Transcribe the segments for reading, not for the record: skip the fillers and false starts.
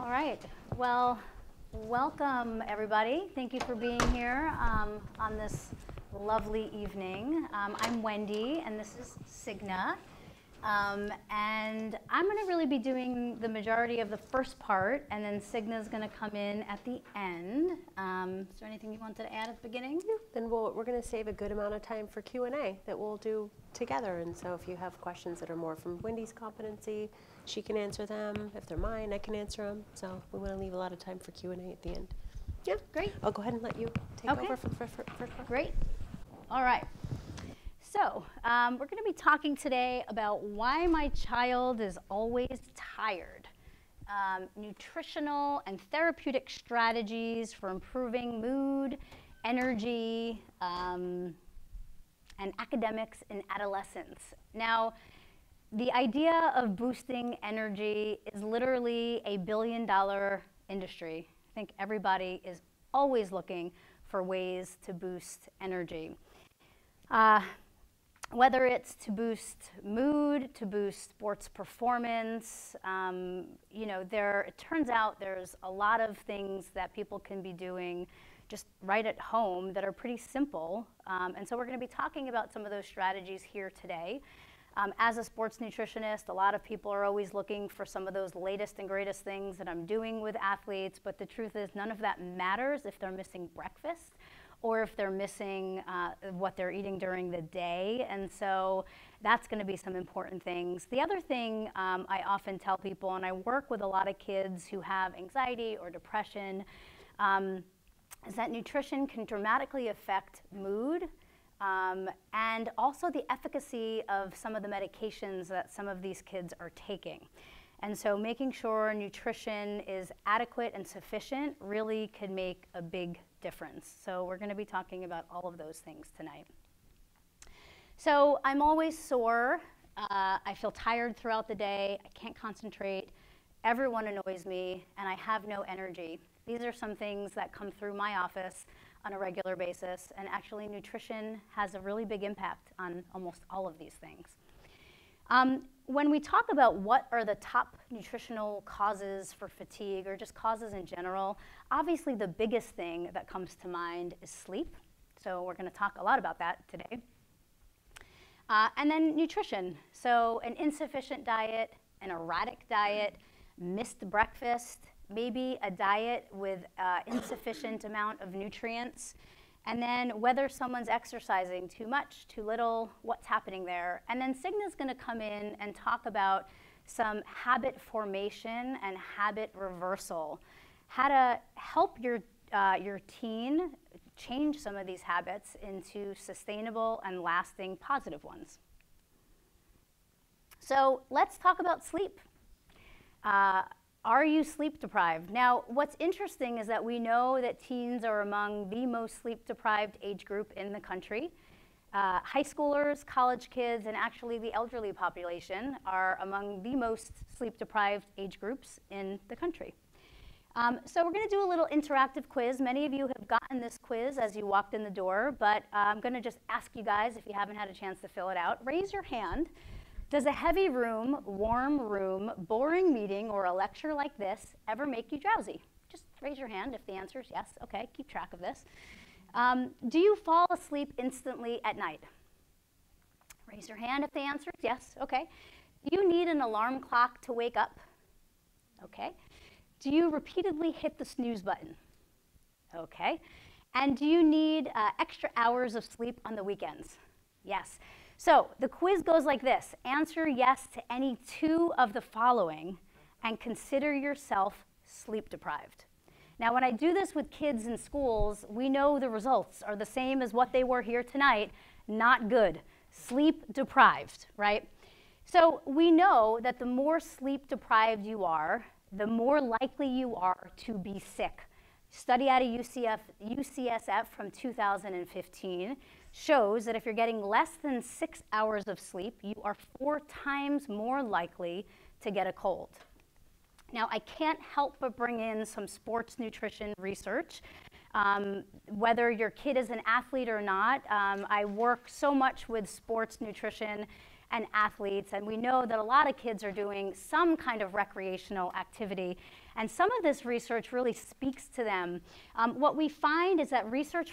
All right. Well, welcome everybody. Thank you for being here on this lovely evening. I'm Wendy, and this is Signa. And I'm going to really be doing the majority of the first part, and then Signa's going to come in at the end. Is there anything you wanted to add at the beginning? Then we're going to save a good amount of time for Q&A that we'll do together. And so if you have questions that are more from Wendy's competency, she can answer them. If they're mine, I can answer them. So we want to leave a lot of time for Q&A at the end. Yeah, Great. I'll go ahead and let you take over for first part. Great. All right. So we're going to be talking today about why my child is always tired. Nutritional and therapeutic strategies for improving mood, energy, and academics in adolescence. Now, the idea of boosting energy is literally a billion-dollar industry. I think everybody is always looking for ways to boost energy. Whether it's to boost mood, to boost sports performance, it turns out there's a lot of things that people can be doing just right at home that are pretty simple. And so we're going to be talking about some of those strategies here today. As a sports nutritionist, a lot of people are always looking for some of those latest and greatest things that I'm doing with athletes, but the truth is none of that matters if they're missing breakfast or if they're missing what they're eating during the day. And so that's going to be some important things. The other thing I often tell people, and I work with a lot of kids who have anxiety or depression, is that nutrition can dramatically affect mood and also the efficacy of some of the medications that some of these kids are taking. And so making sure nutrition is adequate and sufficient really can make a big difference. So we're going to be talking about all of those things tonight. So I'm always sore. I feel tired throughout the day. I can't concentrate. Everyone annoys me, and I have no energy. These are some things that come through my office on a regular basis, and actually nutrition has a really big impact on almost all of these things. When we talk about what are the top nutritional causes for fatigue or just causes in general, obviously the biggest thing that comes to mind is sleep. So we're going to talk a lot about that today. And then nutrition. So an insufficient diet, an erratic diet, missed breakfast, maybe a diet with insufficient amount of nutrients, and then whether someone's exercising too much, too little, what's happening there. And then Signa's going to come in and talk about some habit formation and habit reversal, how to help your teen change some of these habits into sustainable and lasting positive ones. So let's talk about sleep. Are you sleep deprived? Now, what's interesting is that we know that teens are among the most sleep deprived age group in the country. High schoolers, college kids, and actually the elderly population are among the most sleep deprived age groups in the country. So we're going to do a little interactive quiz. Many of you have gotten this quiz as you walked in the door, but I'm going to just ask you guys, if you haven't had a chance to fill it out, raise your hand. Does a heavy room, warm room, boring meeting, or a lecture like this ever make you drowsy? Just raise your hand if the answer is yes. Okay, keep track of this. Do you fall asleep instantly at night? Raise your hand if the answer is yes. Okay. Do you need an alarm clock to wake up? Okay. Do you repeatedly hit the snooze button? Okay. And do you need extra hours of sleep on the weekends? Yes. So the quiz goes like this. Answer yes to any two of the following and consider yourself sleep deprived. Now, when I do this with kids in schools, we know the results are the same as what they were here tonight. Not good. Sleep deprived, right? So we know that the more sleep deprived you are, the more likely you are to be sick. Study out of UCSF from 2015 shows that if you're getting less than 6 hours of sleep, you are 4 times more likely to get a cold. Now, I can't help but bring in some sports nutrition research. Whether your kid is an athlete or not, I work so much with sports nutrition, and athletes, and we know that a lot of kids are doing some kind of recreational activity, and some of this research really speaks to them. What we find is that research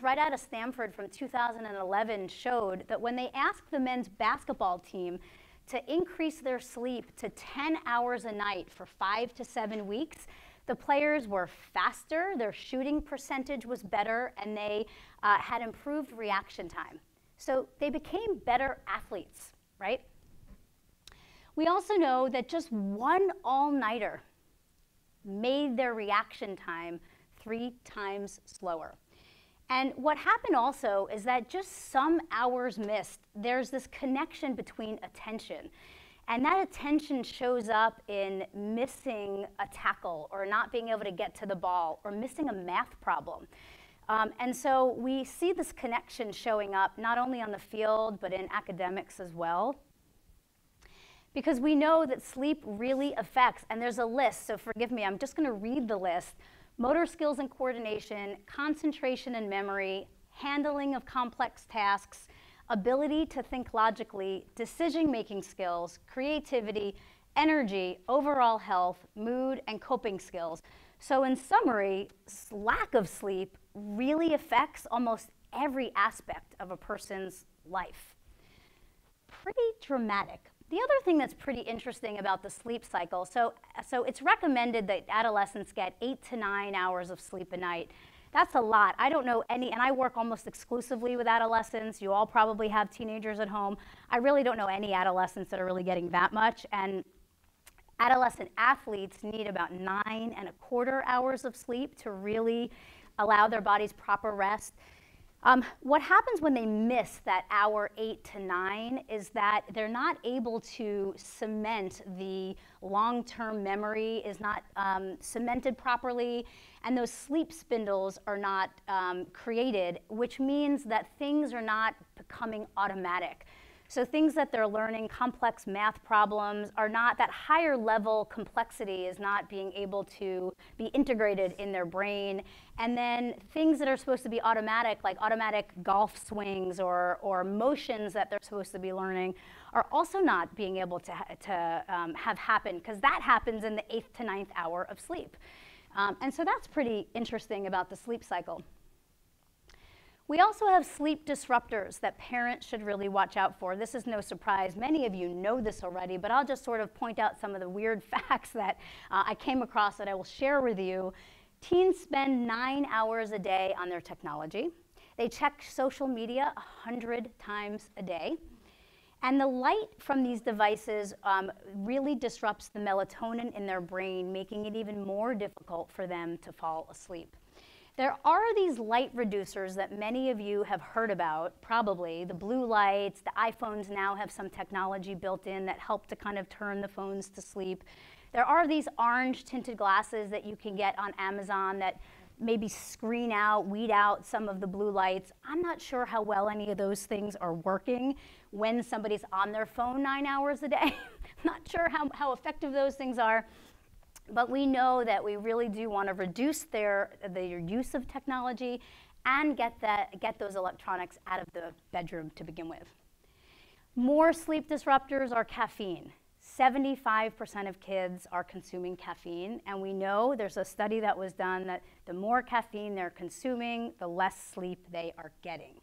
right out of Stanford from 2011 showed that when they asked the men's basketball team to increase their sleep to 10 hours a night for 5 to 7 weeks, the players were faster, their shooting percentage was better, and they had improved reaction time. So they became better athletes, right? We also know that just one all-nighter made their reaction time 3 times slower. And what happened also is that just some hours missed, there's this connection between attention. And that attention shows up in missing a tackle or not being able to get to the ball or missing a math problem. And so we see this connection showing up not only on the field but in academics as well. Because we know that sleep really affects, and there's a list, so forgive me, I'm just going to read the list. Motor skills and coordination, concentration and memory, handling of complex tasks, ability to think logically, decision-making skills, creativity, energy, overall health, mood, and coping skills. So in summary, lack of sleep really affects almost every aspect of a person's life. Pretty dramatic. The other thing that's pretty interesting about the sleep cycle, so it's recommended that adolescents get 8 to 9 hours of sleep a night. That's a lot. I don't know any, and I work almost exclusively with adolescents. You all probably have teenagers at home. I really don't know any adolescents that are really getting that much. And adolescent athletes need about 9.25 hours of sleep to really allow their bodies proper rest. What happens when they miss that hour 8 to 9 is that they're not able to cement the long-term memory, is not cemented properly, and those sleep spindles are not created, which means that things are not becoming automatic. So things that they're learning, complex math problems, are not, that higher level complexity is not being able to be integrated in their brain. And then things that are supposed to be automatic, like automatic golf swings or motions that they're supposed to be learning, are also not being able to have happen, because that happens in the 8th to 9th hour of sleep. And so that's pretty interesting about the sleep cycle. We also have sleep disruptors that parents should really watch out for. This is no surprise. Many of you know this already, but I'll just sort of point out some of the weird facts that I came across that I will share with you. Teens spend 9 hours a day on their technology. They check social media 100 times a day. And the light from these devices really disrupts the melatonin in their brain, making it even more difficult for them to fall asleep. There are these light reducers that many of you have heard about, probably. The blue lights, the iPhones now have some technology built in that help to kind of turn the phones to sleep. There are these orange tinted glasses that you can get on Amazon that maybe screen out, weed out some of the blue lights. I'm not sure how well any of those things are working when somebody's on their phone 9 hours a day. Not sure how effective those things are. But we know that we really do want to reduce their use of technology and get those electronics out of the bedroom to begin with. More sleep disruptors are caffeine. 75% of kids are consuming caffeine, and we know there's a study that was done that the more caffeine they're consuming, the less sleep they are getting.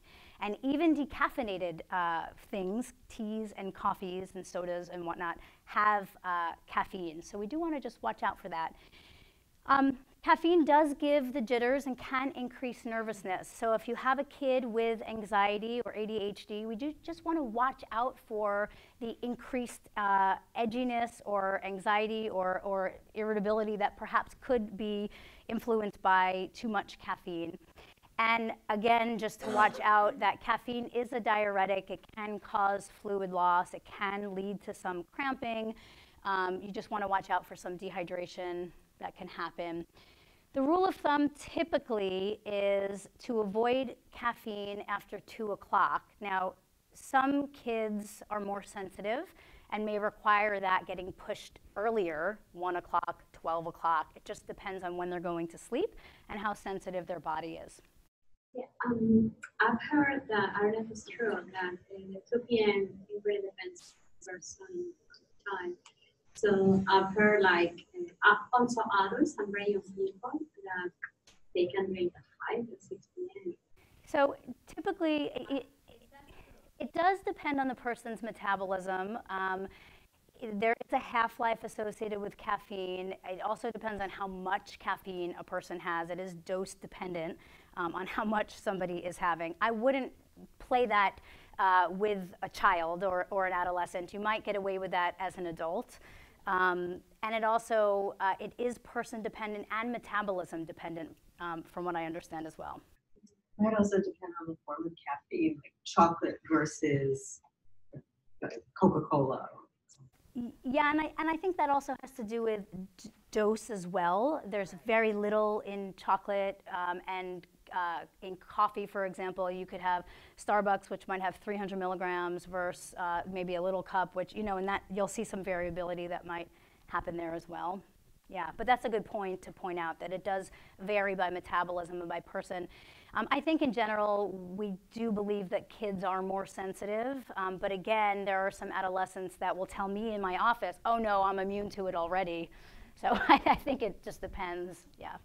And even decaffeinated things, teas and coffees and sodas and whatnot, have caffeine. So we do want to just watch out for that. Caffeine does give the jitters and can increase nervousness. So if you have a kid with anxiety or ADHD, we do just want to watch out for the increased edginess or anxiety or irritability that perhaps could be influenced by too much caffeine. And again, just to watch out that caffeine is a diuretic. It can cause fluid loss. It can lead to some cramping. You just want to watch out for some dehydration that can happen. The rule of thumb typically is to avoid caffeine after 2 o'clock. Now, some kids are more sensitive and may require that getting pushed earlier, 1 o'clock, 12 o'clock. It just depends on when they're going to sleep and how sensitive their body is. Yeah, I've heard that, I don't know if it's true, that the 2 p.m. it really depends on time. So I've heard like also adults and very young people that they can drink at 5 or 6 p.m. So typically, it does depend on the person's metabolism. There is a half-life associated with caffeine. It also depends on how much caffeine a person has. It is dose dependent on how much somebody is having. I wouldn't play that with a child or an adolescent. You might get away with that as an adult. And it also, it is person dependent and metabolism dependent from what I understand as well. It might also depend on the form of caffeine, like chocolate versus Coca-Cola. Yeah, and I think that also has to do with dose as well. There's very little in chocolate and in coffee, for example. You could have Starbucks, which might have 300 milligrams versus maybe a little cup, which, you know, and that you'll see some variability that might happen there as well. Yeah, but that's a good point to point out, that it does vary by metabolism and by person. I think in general, we do believe that kids are more sensitive, but again, there are some adolescents that will tell me in my office, oh no, I'm immune to it already. So I think it just depends, yeah.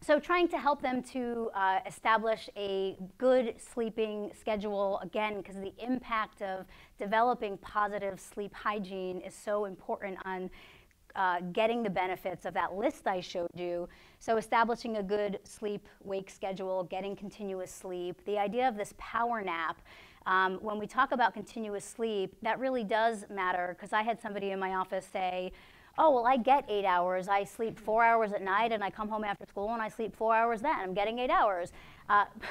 So trying to help them to establish a good sleeping schedule, again, because the impact of developing positive sleep hygiene is so important on getting the benefits of that list I showed you. So establishing a good sleep-wake schedule, getting continuous sleep, the idea of this power nap. When we talk about continuous sleep, that really does matter, because I had somebody in my office say, oh, well, I get 8 hours. I sleep 4 hours at night, and I come home after school, and I sleep 4 hours then. I'm getting 8 hours.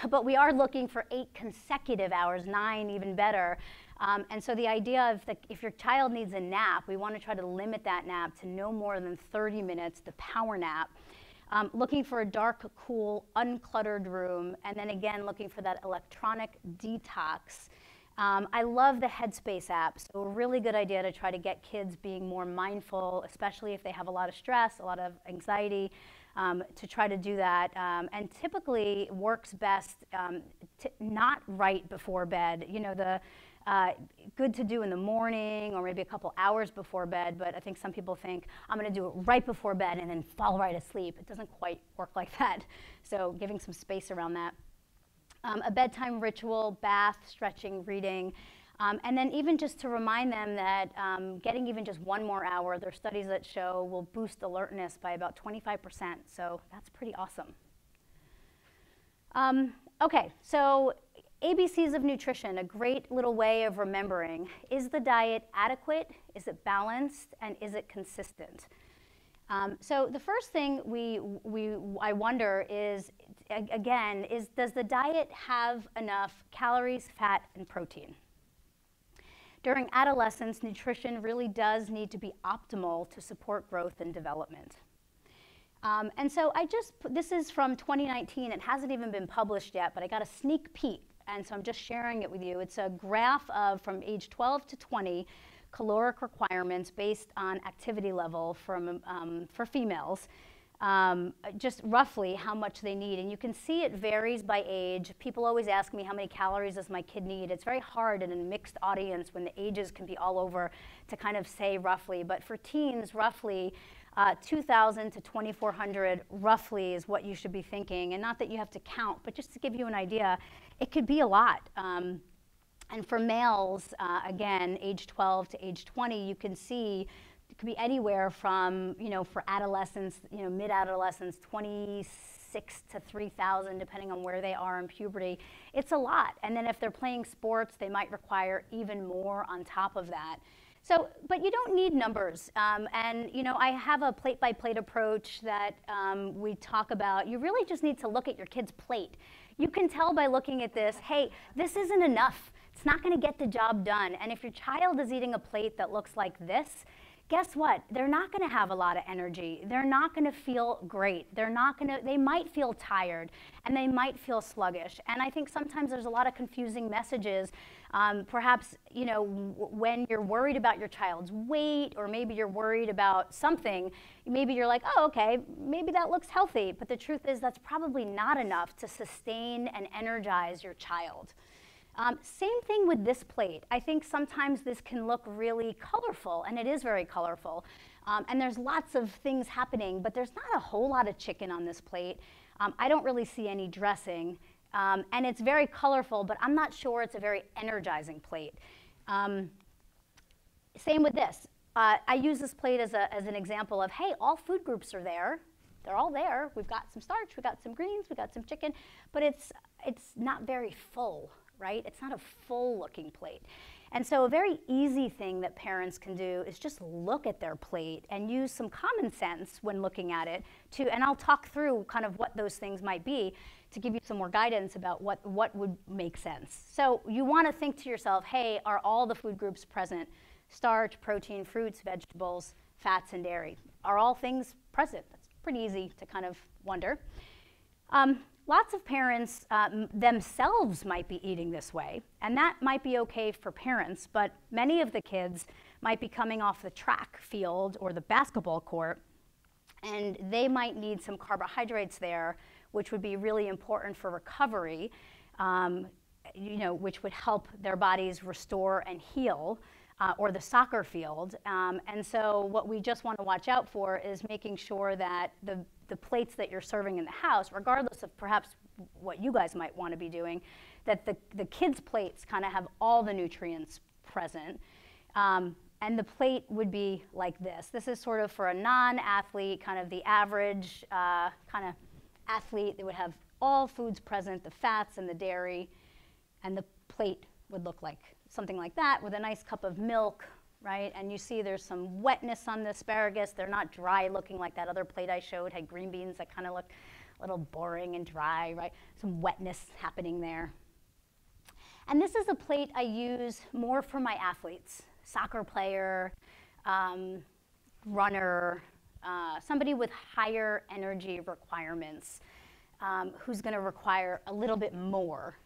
But we are looking for 8 consecutive hours, 9 even better. And so the idea of if your child needs a nap, we want to try to limit that nap to no more than 30 minutes, the power nap. Looking for a dark, cool, uncluttered room, and then again, looking for that electronic detox. I love the Headspace app, so a really good idea to try to get kids being more mindful, especially if they have a lot of stress, a lot of anxiety, to try to do that. And typically works best not right before bed. You know, good to do in the morning or maybe a couple hours before bed, but I think some people think, I'm going to do it right before bed and then fall right asleep. It doesn't quite work like that, so giving some space around that. A bedtime ritual, bath, stretching, reading, and then even just to remind them that getting even just 1 more hour, there are studies that show will boost alertness by about 25%, so that's pretty awesome. Okay, so ABCs of nutrition, a great little way of remembering. Is the diet adequate? Is it balanced? And is it consistent? So the first thing I wonder is, again, does the diet have enough calories, fat, and protein? During adolescence, nutrition really does need to be optimal to support growth and development. And so this is from 2019. It hasn't even been published yet, but I got a sneak peek, and so I'm just sharing it with you. It's a graph of from age 12 to 20, caloric requirements based on activity level for females, just roughly how much they need. And you can see it varies by age. People always ask me, how many calories does my kid need? It's very hard in a mixed audience when the ages can be all over to kind of say roughly. But for teens, roughly 2,000 to 2,400 roughly is what you should be thinking. And not that you have to count, but just to give you an idea, it could be a lot. And for males, again, age 12 to age 20, you can see it could be anywhere from, for adolescents, mid-adolescents, 26 to 3,000, depending on where they are in puberty. It's a lot. And then if they're playing sports, they might require even more on top of that. So, but you don't need numbers. And, I have a plate-by-plate approach that we talk about. You really just need to look at your kid's plate. You can tell by looking at this, hey, this isn't enough. It's not going to get the job done. And if your child is eating a plate that looks like this, guess what? They're not going to have a lot of energy. They're not going to feel great. They might feel tired, and they might feel sluggish. And I think sometimes there's a lot of confusing messages. Perhaps, you know, when you're worried about your child's weight, or maybe you're worried about something, maybe you're like, oh, okay, maybe that looks healthy. But the truth is that's probably not enough to sustain and energize your child. Same thing with this plate. I think sometimes this can look really colorful, and it is very colorful. And there's lots of things happening, but there's not a whole lot of chicken on this plate. I don't really see any dressing. And it's very colorful, but I'm not sure it's a very energizing plate. Same with this. I use this plate as an example of, hey, all food groups are there. They're all there. We've got some starch, we've got some greens, we've got some chicken, but it's not very full, right? It's not a full-looking plate. And so a very easy thing that parents can do is just look at their plate and use some common sense when looking at it and I'll talk through kind of what those things might be to give you some more guidance about what would make sense. So you want to think to yourself, hey, are all the food groups present? Starch, protein, fruits, vegetables, fats, and dairy. Are all things present? That's pretty easy to kind of wonder. Lots of parents themselves might be eating this way, and that might be okay for parents, but many of the kids might be coming off the track field or the basketball court, and they might need some carbohydrates there, which would be really important for recovery, you know, which would help their bodies restore and heal, or the soccer field. And so what we just want to watch out for is making sure that the plates that you're serving in the house, regardless of perhaps what you guys might want to be doing, that the kids' plates kind of have all the nutrients present. And the plate would be like this. This is sort of for a non-athlete, kind of the average kind of athlete. They would have all foods present, the fats and the dairy, and the plate would look like something like that with a nice cup of milk, right? And you see there's some wetness on the asparagus. They're not dry looking like that other plate I showed had green beans that kind of look a little boring and dry, right? Some wetness happening there. And this is a plate I use more for my athletes, soccer player, runner, somebody with higher energy requirements, who's going to require a little bit more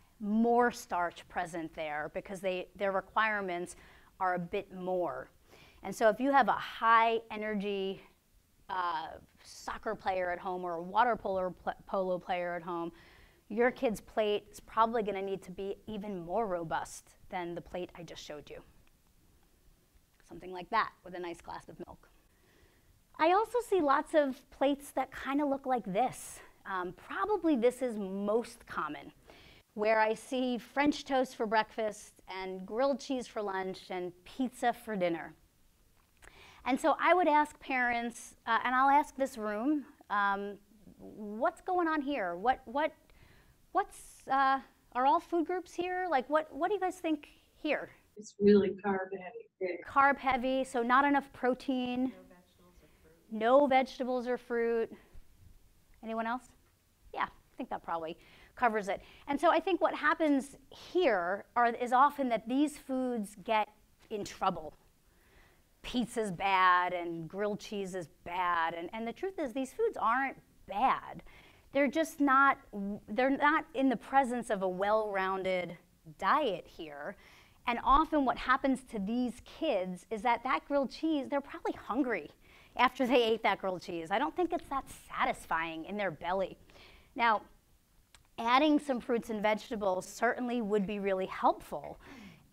starch present there because their requirements are a bit more. And so if you have a high energy soccer player at home or a water polo player at home, your kid's plate is probably going to need to be even more robust than the plate I just showed you. Something like that with a nice glass of milk. I also see lots of plates that kind of look like this. Probably this is most common, where I see French toast for breakfast and grilled cheese for lunch and pizza for dinner. And so I would ask parents, and I'll ask this room, what's going on here? Are all food groups here? Like, what do you guys think here? It's really carb heavy. Carb heavy, so not enough protein. No vegetables or fruit. Anyone else? Yeah, I think that probably covers it. And so I think what happens here is often that these foods get in trouble. Pizza's bad and grilled cheese is bad. And the truth is these foods aren't bad. They're just not in the presence of a well-rounded diet here. And often what happens to these kids is that grilled cheese, they're probably hungry after they ate that grilled cheese. I don't think it's that satisfying in their belly. Now, adding some fruits and vegetables certainly would be really helpful.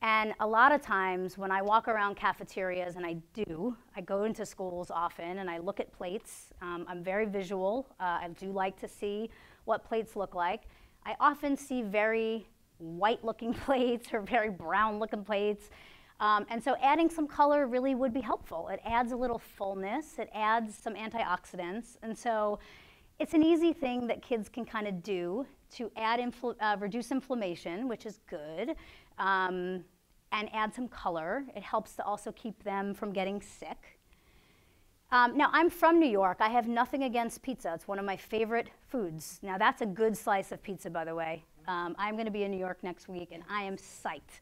And a lot of times when I walk around cafeterias, and I go into schools often and I look at plates. I'm very visual. I do like to see what plates look like. I often see very white-looking plates or very brown-looking plates. And so adding some color really would be helpful. It adds a little fullness. It adds some antioxidants. And so it's an easy thing that kids can kind of do to reduce inflammation, which is good, and add some color. It helps to also keep them from getting sick. Now, I'm from New York. I have nothing against pizza. It's one of my favorite foods. Now, that's a good slice of pizza, by the way. I'm going to be in New York next week, and I am psyched.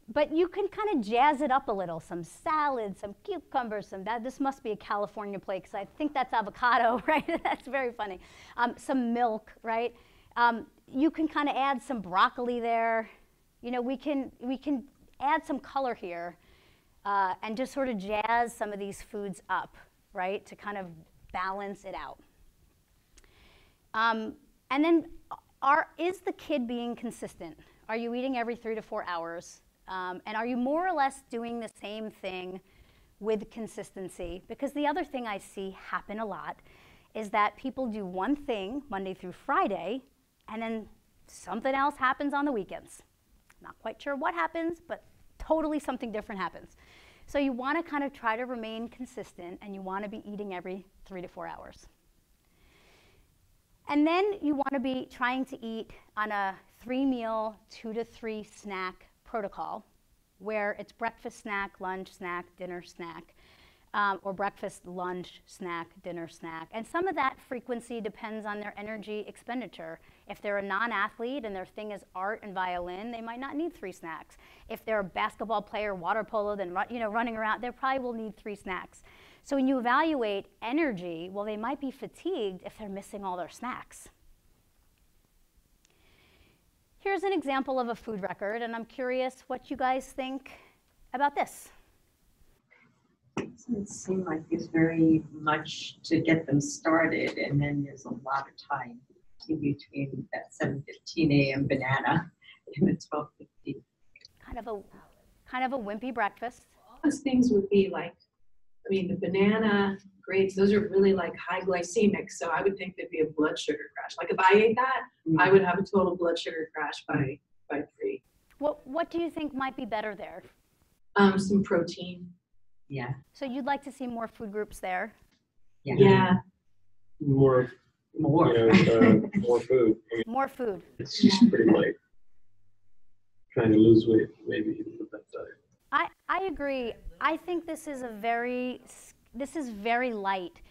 But you can kind of jazz it up a little, some salad, some cucumbers, this must be a California plate because I think that's avocado, right? That's very funny. Some milk, right? You can kind of add some broccoli there. You know, we can add some color here and just sort of jazz some of these foods up, right? To kind of balance it out. And then is the kid being consistent? Are you eating every 3 to 4 hours? And are you more or less doing the same thing with consistency? Because the other thing I see happen a lot is that people do one thing Monday through Friday, and then something else happens on the weekends. Not quite sure what happens, but totally something different happens. So you want to kind of try to remain consistent, and you want to be eating every 3 to 4 hours. And then you want to be trying to eat on a 3-meal, 2 to 3 snack protocol, where it's breakfast, snack, lunch, snack, dinner, snack, or breakfast, lunch, snack, dinner, snack. And some of that frequency depends on their energy expenditure. If they're a non-athlete and their thing is art and violin, they might not need 3 snacks. If they're a basketball player, water polo, then running around, they probably will need 3 snacks. So when you evaluate energy, well, they might be fatigued if they're missing all their snacks. Here's an example of a food record, and I'm curious what you guys think about this. Doesn't seem like there's very much to get them started, and then there's a lot of time in between that 7:15 a.m. banana and the 12:50. Kind of a wimpy breakfast. All those things would be like, I mean, the banana, grapes, those are really like high glycemic, so I would think there'd be a blood sugar crash. Like if I ate that, I would have a total blood sugar crash by 3. What do you think might be better there? Some protein. Yeah. So you'd like to see more food groups there? Yeah. More. You know, more food. I mean, More food. it's just pretty light. Trying to lose weight, maybe with that diet. I agree. I think this is very light.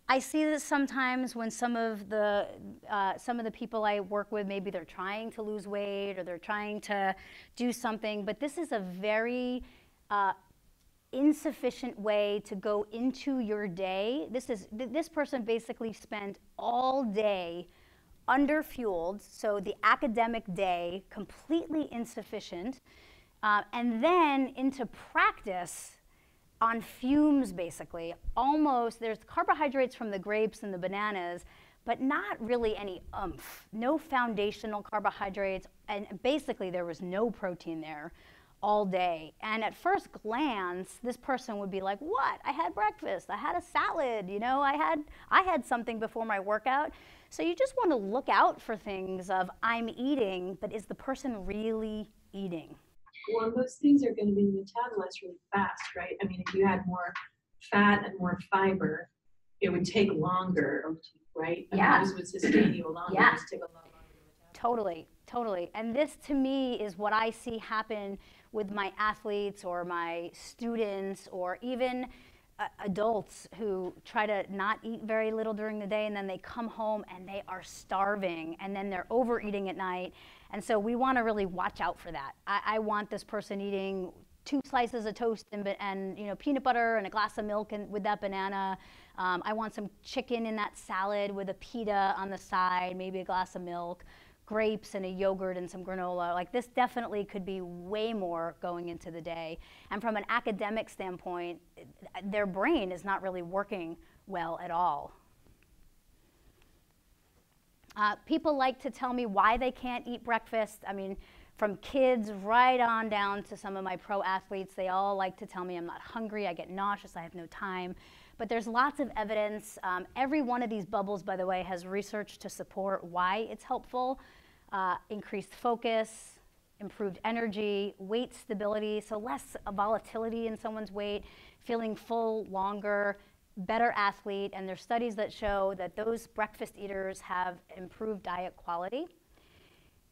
I see this sometimes when some of the people I work with, maybe they're trying to lose weight or they're trying to do something, but this is a very insufficient way to go into your day. This person basically spent all day underfueled, so the academic day completely insufficient, and then into practice on fumes, basically. Almost, there's carbohydrates from the grapes and the bananas, but not really any oomph. No foundational carbohydrates, and basically there was no protein there all day. And at first glance, this person would be like, what? I had breakfast, I had a salad, you know, I had something before my workout. So you just want to look out for things of I'm eating, but is the person really eating? Well, those things are going to be metabolized really fast, right? I mean, if you had more fat and more fiber, it would take longer, right? Yeah. And those would sustain you longer. Yeah. Just take a lot longer. Totally. And this, to me, is what I see happen with my athletes or my students or even adults who try to not eat very little during the day, and then they come home and they are starving, and then they're overeating at night. And so we want to really watch out for that. I want this person eating 2 slices of toast and peanut butter and a glass of milk with that banana. I want some chicken in that salad with a pita on the side, maybe a glass of milk, grapes and a yogurt and some granola. Like, this definitely could be way more going into the day. And from an academic standpoint, their brain is not really working well at all. People like to tell me why they can't eat breakfast. I mean, from kids right on down to some of my pro athletes, they all like to tell me I'm not hungry, I get nauseous, I have no time. But there's lots of evidence. Every one of these bubbles, by the way, has research to support why it's helpful. Increased focus, improved energy, weight stability, so less volatility in someone's weight, feeling full longer, better athlete, and there's studies that show that those breakfast eaters have improved diet quality.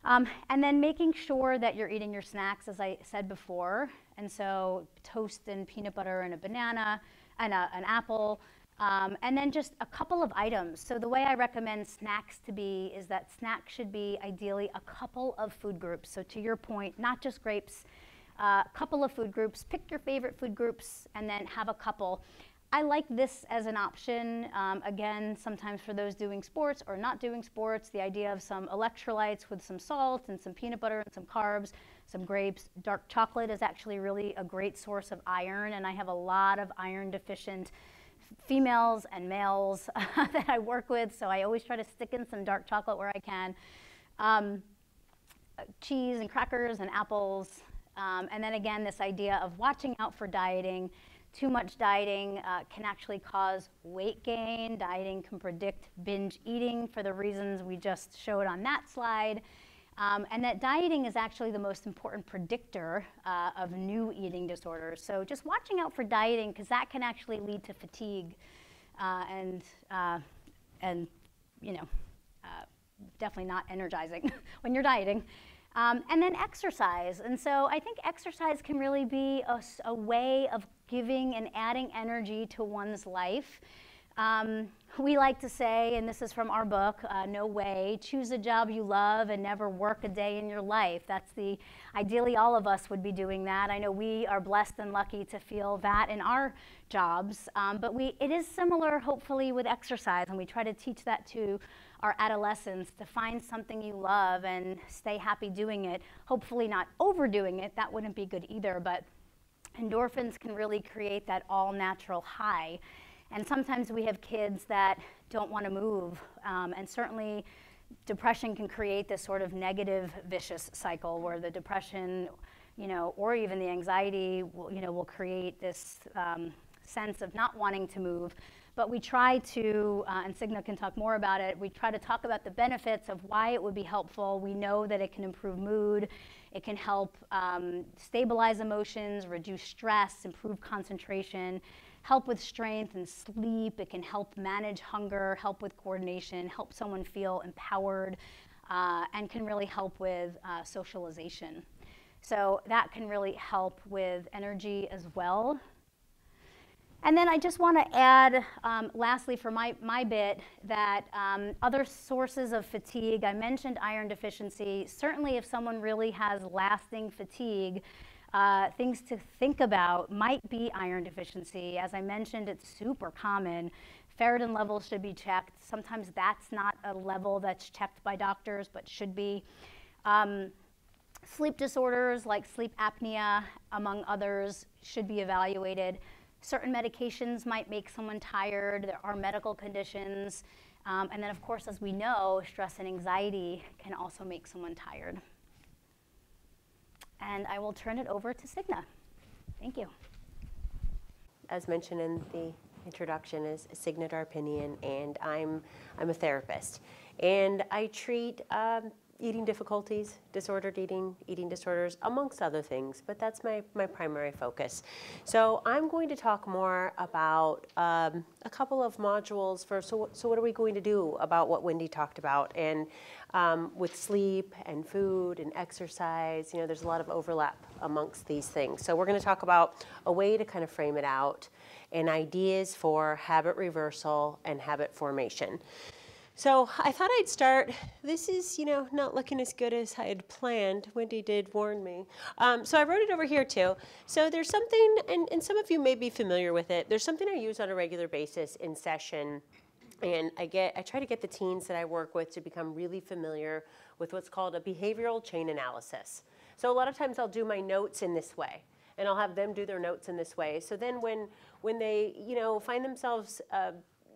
And then making sure that you're eating your snacks, as I said before, and so toast and peanut butter and a banana and an apple, and then just a couple of items. So the way I recommend snacks to be is that snacks should be ideally a couple of food groups. So to your point, not just grapes, A couple of food groups, pick your favorite food groups, and then have a couple. I like this as an option. Again, sometimes for those doing sports or not doing sports, the idea of some electrolytes with some salt and some peanut butter and some carbs, some grapes. Dark chocolate is actually really a great source of iron, and I have a lot of iron deficient females and males that I work with, so I always try to stick in some dark chocolate where I can. Cheese and crackers and apples. And then again, this idea of watching out for dieting. Too much dieting can actually cause weight gain. Dieting can predict binge eating for the reasons we just showed on that slide. And that dieting is actually the most important predictor of new eating disorders. So just watching out for dieting, because that can actually lead to fatigue and you know, definitely not energizing when you're dieting. And then exercise. And so I think exercise can really be a way of giving and adding energy to one's life. We like to say, and this is from our book, No Way, choose a job you love and never work a day in your life. That's ideally all of us would be doing that. I know we are blessed and lucky to feel that in our jobs, but it is similar, hopefully, with exercise, and we try to teach that to our adolescents, to find something you love and stay happy doing it, hopefully not overdoing it. That wouldn't be good either, but endorphins can really create that all-natural high. And sometimes we have kids that don't want to move, and certainly depression can create this sort of negative vicious cycle where the depression, you know, or even the anxiety, will create this sense of not wanting to move. But we try to, and Signa can talk more about it, we try to talk about the benefits of why it would be helpful. We know that it can improve mood, it can help stabilize emotions, reduce stress, improve concentration, help with strength and sleep. It can help manage hunger, help with coordination, help someone feel empowered, and can really help with socialization. So that can really help with energy as well. And then I just want to add, lastly for my bit, that other sources of fatigue, I mentioned iron deficiency. Certainly if someone really has lasting fatigue, things to think about might be iron deficiency. As I mentioned, it's super common. Ferritin levels should be checked. Sometimes that's not a level that's checked by doctors, but should be. Sleep disorders like sleep apnea, among others, should be evaluated. Certain medications might make someone tired. There are medical conditions. And then, of course, as we know, stress and anxiety can also make someone tired. And I will turn it over to Signa. Thank you. As mentioned in the introduction, is Signa Darpinian, and I'm a therapist. And I treat eating difficulties, disordered eating disorders, amongst other things, but that's my primary focus. So I'm going to talk more about a couple of modules for, so what are we going to do about what Wendy talked about? And with sleep and food and exercise, there's a lot of overlap amongst these things. So we're going to talk about a way to kind of frame it out and ideas for habit reversal and habit formation. So I thought I'd start, this is, not looking as good as I had planned. Wendy did warn me. So I wrote it over here too. So there's something, and some of you may be familiar with it, there's something I use on a regular basis in session. And I try to get the teens that I work with to become really familiar with what's called a behavioral chain analysis. So a lot of times I'll do my notes in this way, and I'll have them do their notes in this way. So then when they, find themselves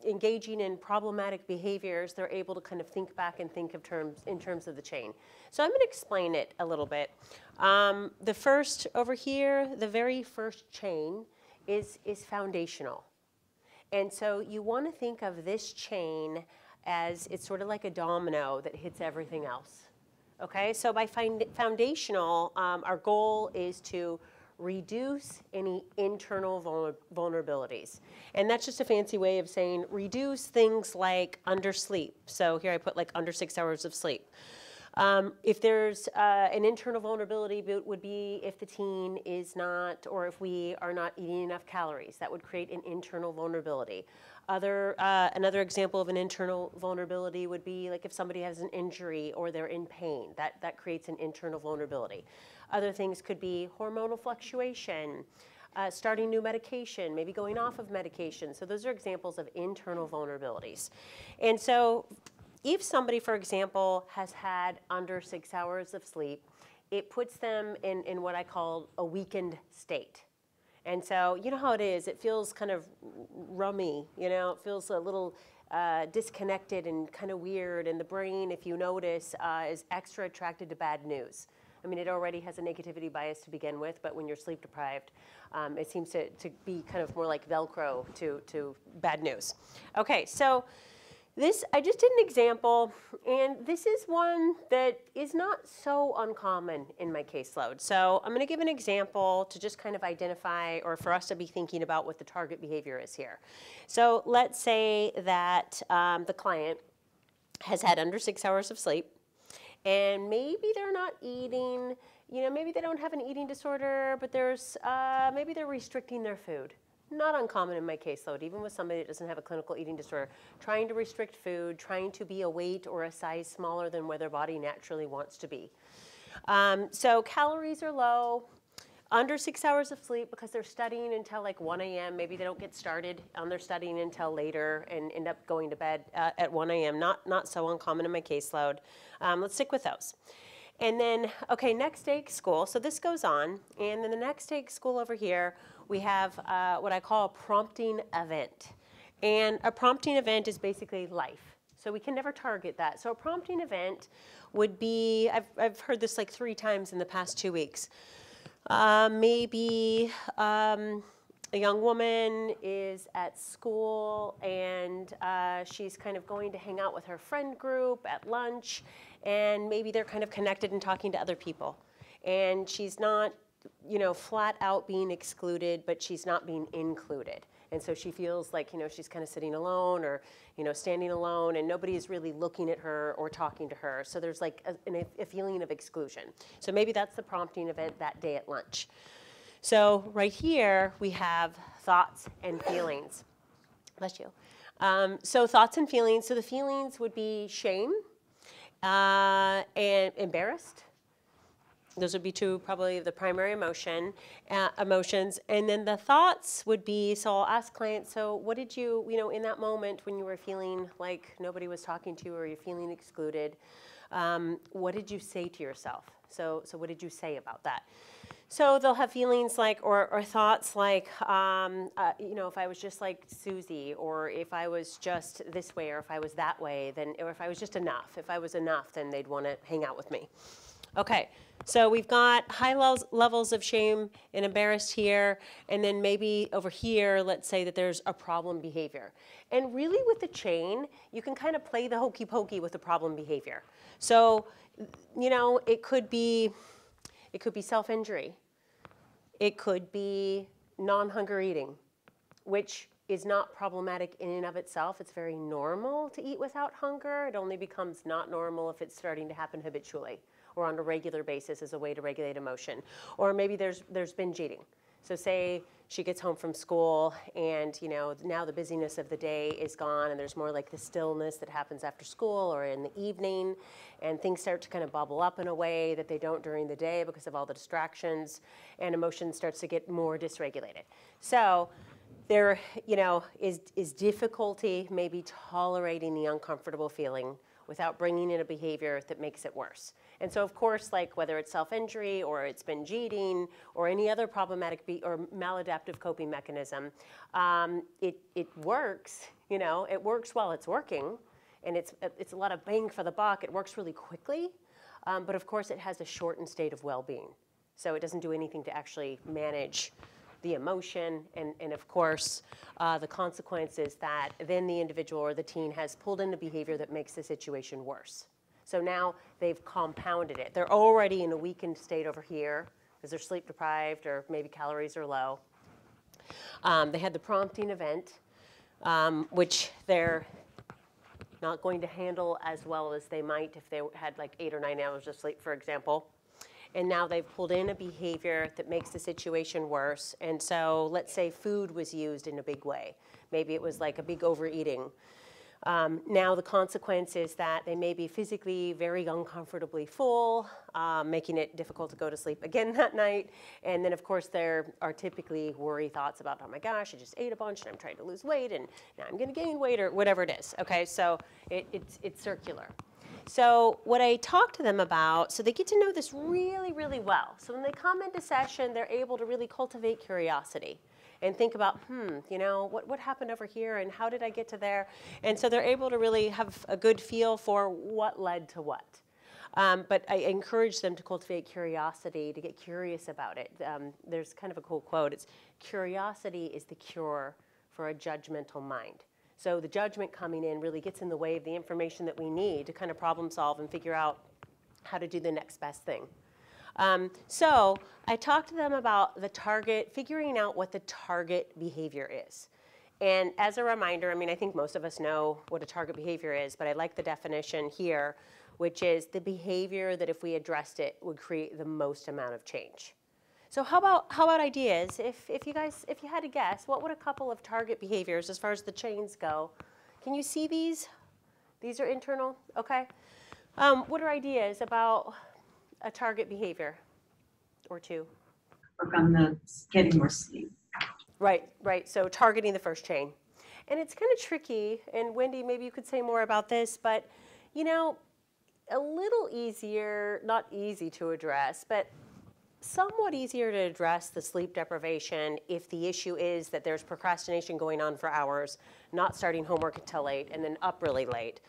engaging in problematic behaviors, they're able to kind of think back and think of in terms of the chain. So I'm going to explain it a little bit. The first over here, the very first chain is foundational. And so you want to think of this chain as it's sort of like a domino that hits everything else. Okay, so by foundational, our goal is to reduce any internal vulnerabilities. And that's just a fancy way of saying reduce things like undersleep. So here I put like under 6 hours of sleep. If there's an internal vulnerability, it would be if the teen is not, or if we are not eating enough calories, that would create an internal vulnerability. Another example of an internal vulnerability would be like if somebody has an injury or they're in pain, that creates an internal vulnerability. Other things could be hormonal fluctuation, starting new medication, maybe going off of medication. So those are examples of internal vulnerabilities. And so if somebody, for example, has had under 6 hours of sleep, it puts them in what I call a weakened state. And so you know how it is, it feels kind of rummy, you know, it feels a little disconnected and kind of weird, and the brain, if you notice, is extra attracted to bad news. I mean, it already has a negativity bias to begin with, but when you're sleep deprived, it seems to be kind of more like Velcro to bad news. Okay, so this, I just did an example, and this is one that is not so uncommon in my caseload. So I'm going to give an example to just kind of identify, or for us to be thinking about what the target behavior is here. So let's say that the client has had under 6 hours of sleep, and maybe they're not eating, you know, maybe they don't have an eating disorder, but there's, maybe they're restricting their food. Not uncommon in my caseload, even with somebody that doesn't have a clinical eating disorder. Trying to restrict food, trying to be a weight or a size smaller than where their body naturally wants to be. So calories are low, under 6 hours of sleep because they're studying until like 1 a.m. Maybe they don't get started on their studying until later and end up going to bed at 1 a.m. Not so uncommon in my caseload. Let's stick with those. And then, okay, next day school. So this goes on. And then the next day school over here, we have what I call a prompting event. And a prompting event is basically life. So we can never target that. So a prompting event would be, I've heard this like 3 times in the past 2 weeks. Maybe a young woman is at school and she's kind of going to hang out with her friend group at lunch, and maybe they're kind of connected and talking to other people. And she's not, you know, flat out being excluded, but she's not being included. And so she feels like, you know, she's kind of sitting alone or, you know, standing alone, and nobody is really looking at her or talking to her. So there's like a feeling of exclusion. So maybe that's the prompting event that day at lunch. So right here, we have thoughts and feelings. Bless you. So thoughts and feelings. So the feelings would be shame and embarrassed. Those would be 2 probably the primary emotions. And then the thoughts would be, so I'll ask clients, so what did you know, in that moment when you were feeling like nobody was talking to you or you're feeling excluded, what did you say to yourself? So what did you say about that? So they'll have feelings like, or thoughts like, you know, if I was just like Susie, or if I was just this way, or if I was that way, then, or if I was just enough. If I was enough, then they'd want to hang out with me. Okay, so we've got high levels of shame and embarrassed here, and then maybe over here, let's say that there's a problem behavior. And really with the chain, you can kind of play the hokey pokey with the problem behavior. So, you know, it could be self-injury. It could be non-hunger eating, which is not problematic in and of itself. It's very normal to eat without hunger. It only becomes not normal if it's starting to happen habitually or on a regular basis as a way to regulate emotion. Or maybe there's binge eating. So say she gets home from school and, you know, now the busyness of the day is gone and there's more like the stillness that happens after school or in the evening, and things start to kind of bubble up in a way that they don't during the day because of all the distractions, and emotion starts to get more dysregulated. So there, you know, is difficulty maybe tolerating the uncomfortable feeling without bringing in a behavior that makes it worse. And so, of course, like whether it's self-injury or it's binge eating or any other problematic or maladaptive coping mechanism, it works, you know, it works while it's working, and it's a lot of bang for the buck. It works really quickly, but of course it has a shortened state of well-being. So it doesn't do anything to actually manage the emotion, and of course, the consequence is that then the individual or the teen has pulled in a behavior that makes the situation worse. So now they've compounded it. They're already in a weakened state over here because they're sleep deprived or maybe calories are low. They had the prompting event, which they're not going to handle as well as they might if they had like 8 or 9 hours of sleep, for example. And now they've pulled in a behavior that makes the situation worse. And so let's say food was used in a big way. Maybe it was like a big overeating. Now the consequence is that they may be physically very uncomfortably full, making it difficult to go to sleep again that night. And then of course there are typically worry thoughts about, oh my gosh, I just ate a bunch and I'm trying to lose weight and now I'm gonna gain weight or whatever it is, okay? So it's circular. So what I talk to them about, so they get to know this really, really well. So when they come into session, they're able to really cultivate curiosity and think about, you know, what happened over here and how did I get to there? And so they're able to really have a good feel for what led to what. But I encourage them to cultivate curiosity, to get curious about it. There's kind of a cool quote. It's, curiosity is the cure for a judgmental mind. So the judgment coming in really gets in the way of the information that we need to kind of problem solve and figure out how to do the next best thing. So I talked to them about the target, figuring out what the target behavior is. And as a reminder, I mean, I think most of us know what a target behavior is, but I like the definition here, which is the behavior that if we addressed it would create the most amount of change. So how about ideas? If you had to guess, what would a couple of target behaviors as far as the chains go? Can you see these? These are internal, okay? What are ideas about a target behavior or two? Work on the getting more sleep. Right. So targeting the first chain. And it's kind of tricky, and Wendy, maybe you could say more about this, but you know, a little easier, not easy to address, but somewhat easier to address the sleep deprivation if the issue is that there's procrastination going on for hours, not starting homework until late, and then up really late,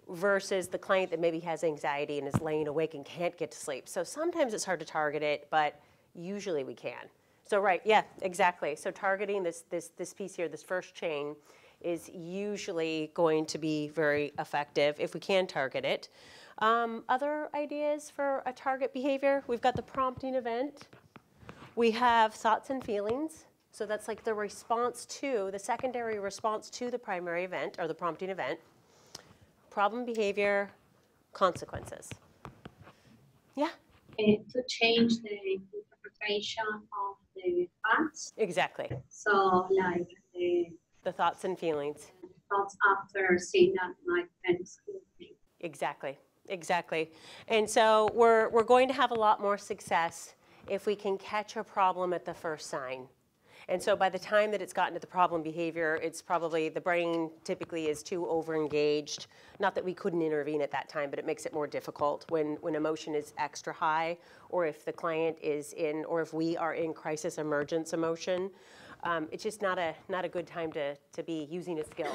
versus the client that maybe has anxiety and is laying awake and can't get to sleep. So sometimes it's hard to target it, but usually we can. So right, yeah, exactly. So targeting this piece here, this first chain, is usually going to be very effective if we can target it. Other ideas for a target behavior? We've got the prompting event. We have thoughts and feelings. So that's like the response to, the secondary response to the primary event or the prompting event. Problem behavior, consequences. Yeah? To change the interpretation of the facts. Exactly. So like The thoughts and feelings. thoughts after seeing that my friends do me. Exactly. And so we're going to have a lot more success if we can catch a problem at the first sign. And so by the time that it's gotten to the problem behavior, it's probably, the brain typically is too overengaged. Not that we couldn't intervene at that time, but it makes it more difficult when emotion is extra high, or if the client is in, or if we are in crisis emergence emotion. It's just not a good time to be using a skill.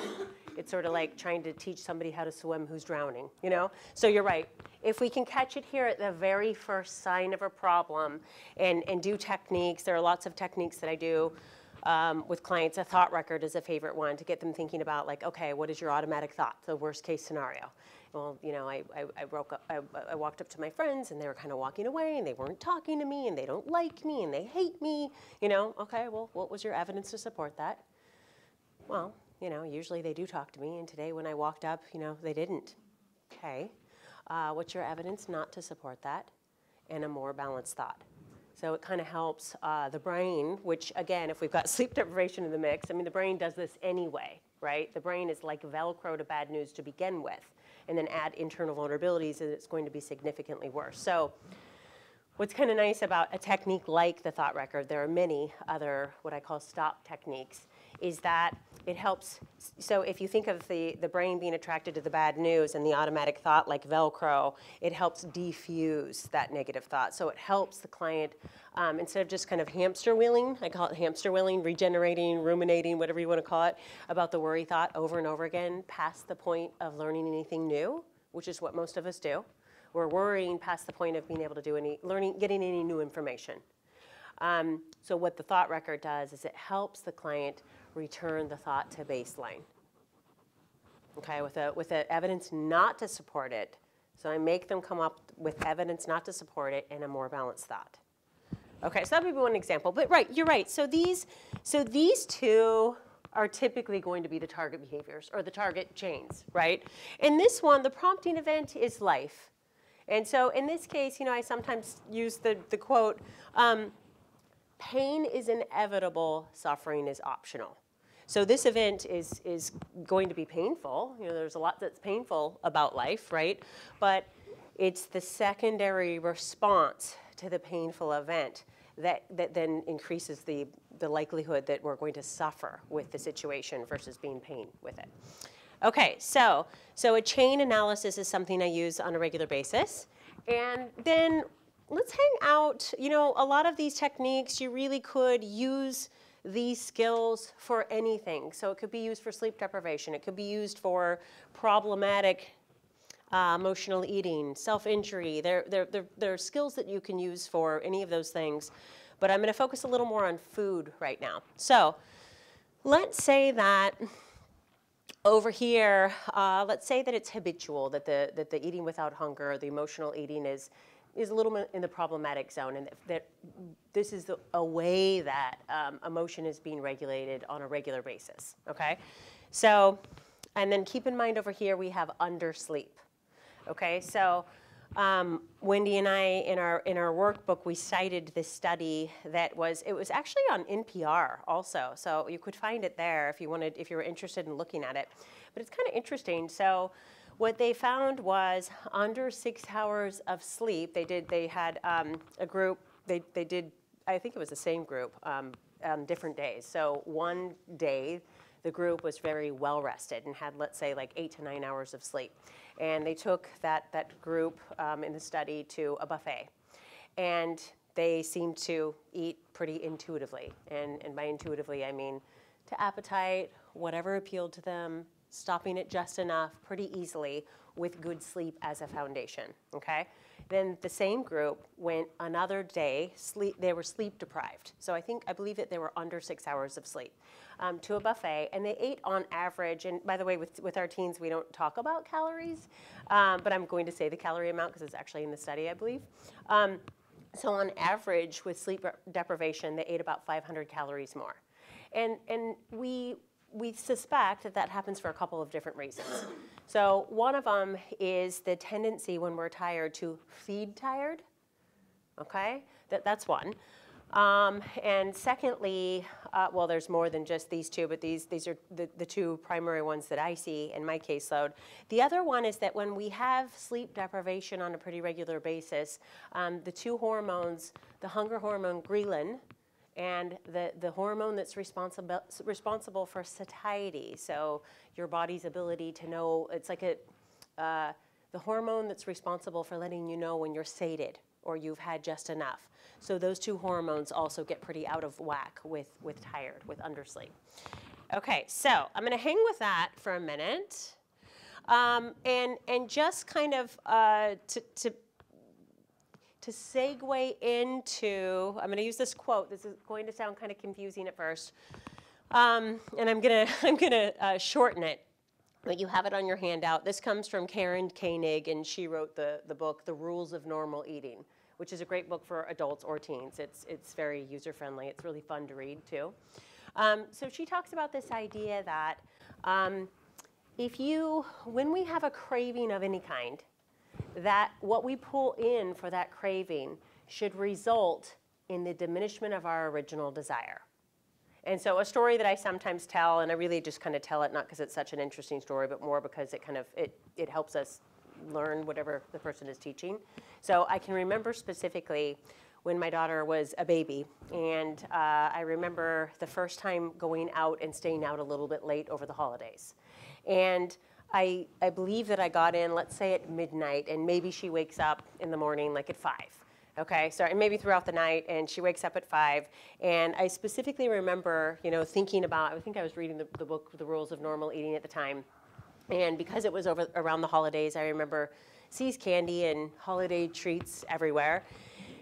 It's sort of like trying to teach somebody how to swim who's drowning, you know? So you're right. If we can catch it here at the very first sign of a problem and do techniques, there are lots of techniques that I do with clients. A thought record is a favorite one to get them thinking about, like, okay, what is your automatic thought, the worst case scenario? Well, you know, I walked up to my friends and they were kind of walking away and they weren't talking to me and they don't like me and they hate me, you know? Okay, well, what was your evidence to support that? Well, you know, usually they do talk to me, and today when I walked up, you know, they didn't. Okay, what's your evidence not to support that? And a more balanced thought. So it kind of helps the brain, which again, if we've got sleep deprivation in the mix, I mean, the brain does this anyway, right? The brain is like Velcro to bad news to begin with, and then add internal vulnerabilities and it's going to be significantly worse. So what's kind of nice about a technique like the thought record, there are many other what I call stop techniques, is that it helps. So if you think of the brain being attracted to the bad news and the automatic thought like Velcro, it helps defuse that negative thought. So it helps the client, instead of just kind of hamster wheeling, I call it hamster wheeling, regenerating, ruminating, whatever you want to call it, about the worry thought over and over again, past the point of learning anything new, which is what most of us do. We're worrying past the point of being able to do getting any new information. So what the thought record does is it helps the client return the thought to baseline. Okay, with the evidence not to support it. So I make them come up with evidence not to support it and a more balanced thought. Okay, so that would be one example. But right, you're right. So these two are typically going to be the target behaviors or the target chains, right? And this one, the prompting event, is life. And so in this case, you know, I sometimes use the quote, pain is inevitable, suffering is optional. So this event is going to be painful. You know, there's a lot that's painful about life, right? But it's the secondary response to the painful event that then increases the likelihood that we're going to suffer with the situation versus being pain with it. Okay, so a chain analysis is something I use on a regular basis. And then let's hang out. You know, a lot of these techniques, you really could use these skills for anything. So it could be used for sleep deprivation. It could be used for problematic emotional eating, self-injury. There are skills that you can use for any of those things. But I'm going to focus a little more on food right now. So let's say that over here, let's say that it's habitual, that the eating without hunger, the emotional eating is a little bit in the problematic zone, and that this is a way that emotion is being regulated on a regular basis, okay? So, and then keep in mind over here we have undersleep, okay? So Wendy and I, in our workbook, we cited this study it was actually on NPR also, so you could find it there if you were interested in looking at it. But it's kind of interesting. So what they found was under 6 hours of sleep, they had a group, they did, I think it was the same group on different days. So one day, the group was very well rested and had, let's say, like 8 to 9 hours of sleep. And they took that group in the study to a buffet. And they seemed to eat pretty intuitively. And by intuitively, I mean to appetite, whatever appealed to them, stopping it just enough, pretty easily, with good sleep as a foundation, okay? Then the same group went another day, they were sleep deprived. So I believe that they were under 6 hours of sleep, to a buffet, and they ate on average, and by the way, with our teens, we don't talk about calories, but I'm going to say the calorie amount because it's actually in the study, I believe. So on average, with sleep deprivation, they ate about 500 calories more. And we suspect that happens for a couple of different reasons. So one of them is the tendency when we're tired to feed tired, okay? That's one. And secondly, well, there's more than just these two, but these are the two primary ones that I see in my caseload. The other one is that when we have sleep deprivation on a pretty regular basis, the two hormones, the hunger hormone ghrelin, and the hormone that's responsible for satiety, so your body's ability to know, it's like the hormone that's responsible for letting you know when you're sated or you've had just enough. So those two hormones also get pretty out of whack with tired, with undersleep. Okay, so I'm going to hang with that for a minute, and just kind of to segue into, I'm going to use this quote. This is going to sound kind of confusing at first, and I'm gonna shorten it, but you have it on your handout. This comes from Karen Koenig, and she wrote the book, The Rules of Normal Eating, which is a great book for adults or teens. It's very user-friendly. It's really fun to read, too. So she talks about this idea that when we have a craving of any kind, that what we pull in for that craving should result in the diminishment of our original desire. And so a story that I sometimes tell, and I really just kind of tell it not because it's such an interesting story, but more because it helps us learn whatever the person is teaching. So I can remember specifically when my daughter was a baby, and I remember the first time going out and staying out a little bit late over the holidays. And I believe that I got in, let's say at midnight, and maybe she wakes up in the morning like at 5. Okay, so and maybe throughout the night, and she wakes up at 5. And I specifically remember, thinking about, I think I was reading the book, The Rules of Normal Eating at the time. And because it was around the holidays, I remember See's candy and holiday treats everywhere.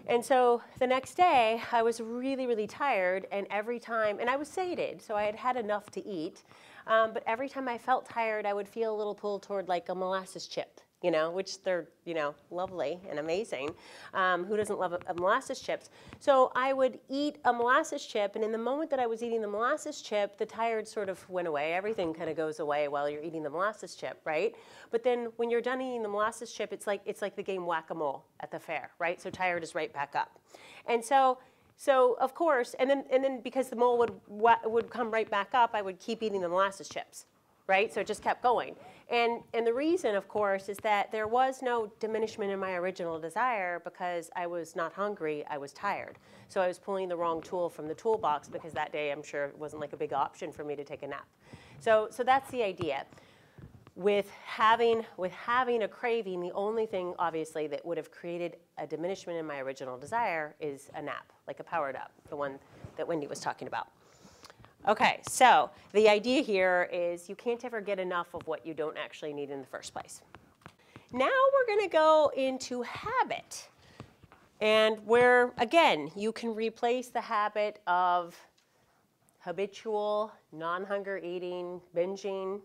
And so the next day, I was really, really tired, and every time, and I was sated, so I had had enough to eat. But every time I felt tired, I would feel a little pull toward like a molasses chip, which they're, lovely and amazing. Who doesn't love a molasses chips? So I would eat a molasses chip, and in the moment that I was eating the molasses chip, the tired sort of went away. Everything kind of goes away while you're eating the molasses chip, right? But then when you're done eating the molasses chip, it's like the game whack-a-mole at the fair, right? So tired is right back up. And so So of course, and then because the mole would come right back up, I would keep eating the molasses chips, right? So it just kept going. And the reason, of course, is that there was no diminishment in my original desire because I was not hungry, I was tired. So I was pulling the wrong tool from the toolbox because that day I'm sure it wasn't like a big option for me to take a nap. So that's the idea. With having a craving, the only thing, obviously, that would have created a diminishment in my original desire is a nap, like a powered up, the one that Wendy was talking about. Okay, so the idea here is you can't ever get enough of what you don't actually need in the first place. Now we're going to go into habit, and where, again, you can replace the habit of habitual, non-hunger eating, binging,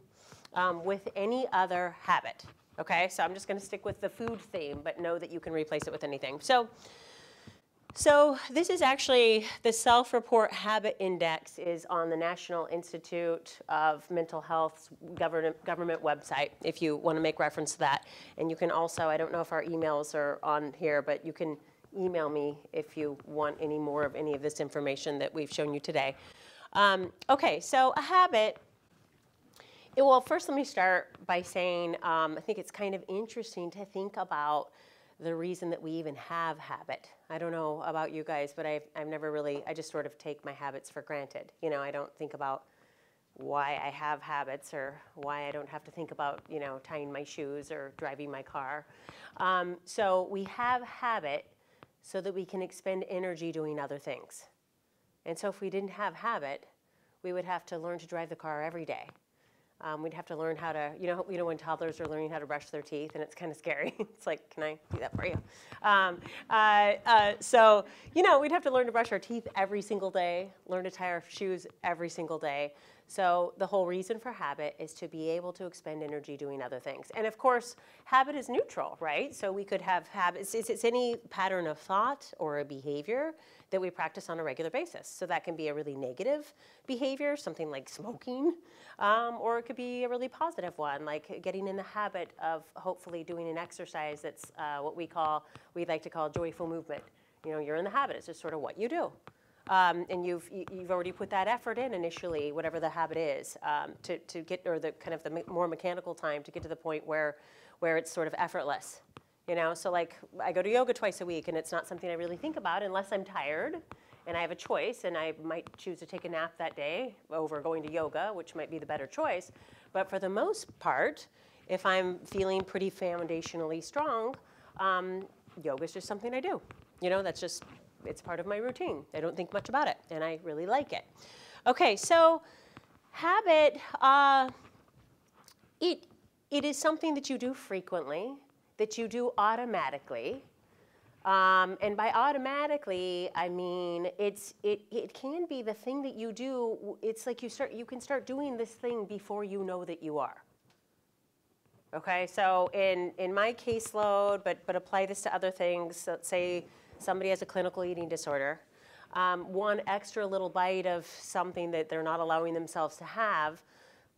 with any other habit, okay? So I'm just going to stick with the food theme, but know that you can replace it with anything. So this is actually, the Self-Report Habit Index is on the National Institute of Mental Health's government website, if you want to make reference to that. And you can also, I don't know if our emails are on here, but you can email me if you want any more of any of this information that we've shown you today. Okay, so a habit. Well, first let me start by saying I think it's kind of interesting to think about the reason that we even have habit. I don't know about you guys, but I've never really, I just sort of take my habits for granted. You know, I don't think about why I have habits or why I don't have to think about, you know, tying my shoes or driving my car. So we have habit so that we can expend energy doing other things. And so if we didn't have habit, we would have to learn to drive the car every day. We'd have to learn how to, you know when toddlers are learning how to brush their teeth, and it's kind of scary. It's like, can I do that for you? So, you know, we'd have to learn to brush our teeth every single day, learn to tie our shoes every single day. So the whole reason for habit is to be able to expend energy doing other things. And of course, habit is neutral, right? So we could have habits, it's any pattern of thought or a behavior that we practice on a regular basis. So that can be a really negative behavior, something like smoking, or it could be a really positive one, like getting in the habit of hopefully doing an exercise that's what we like to call joyful movement. You know, you're in the habit, it's just sort of what you do. And you've already put that effort in initially, whatever the habit is, to get, or the kind of the more mechanical time to get to the point where it's sort of effortless. You know, so like I go to yoga twice a week, and it's not something I really think about unless I'm tired and I have a choice, and I might choose to take a nap that day over going to yoga, which might be the better choice. But for the most part, if I'm feeling pretty foundationally strong, yoga is just something I do. You know, that's just, it's part of my routine. I don't think much about it, and I really like it. Okay, so habit, it is something that you do frequently, that you do automatically. And by automatically, I mean it can be the thing that you do. It's like you can start doing this thing before you know that you are. Okay, so in my caseload, but apply this to other things. So let's say somebody has a clinical eating disorder. One extra little bite of something that they're not allowing themselves to have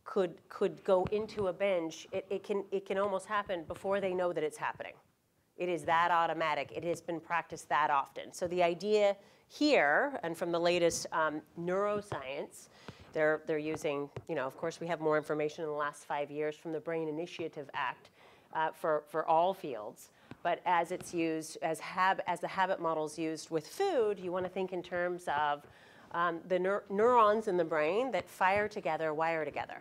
could go into a binge. It can almost happen before they know that it's happening. It is that automatic. It has been practiced that often. So the idea here, and from the latest neuroscience, they're using, you know, of course we have more information in the last 5 years from the Brain Initiative Act for all fields. But as it's used, as the habit model's used with food, you want to think in terms of the neurons in the brain that fire together, wire together.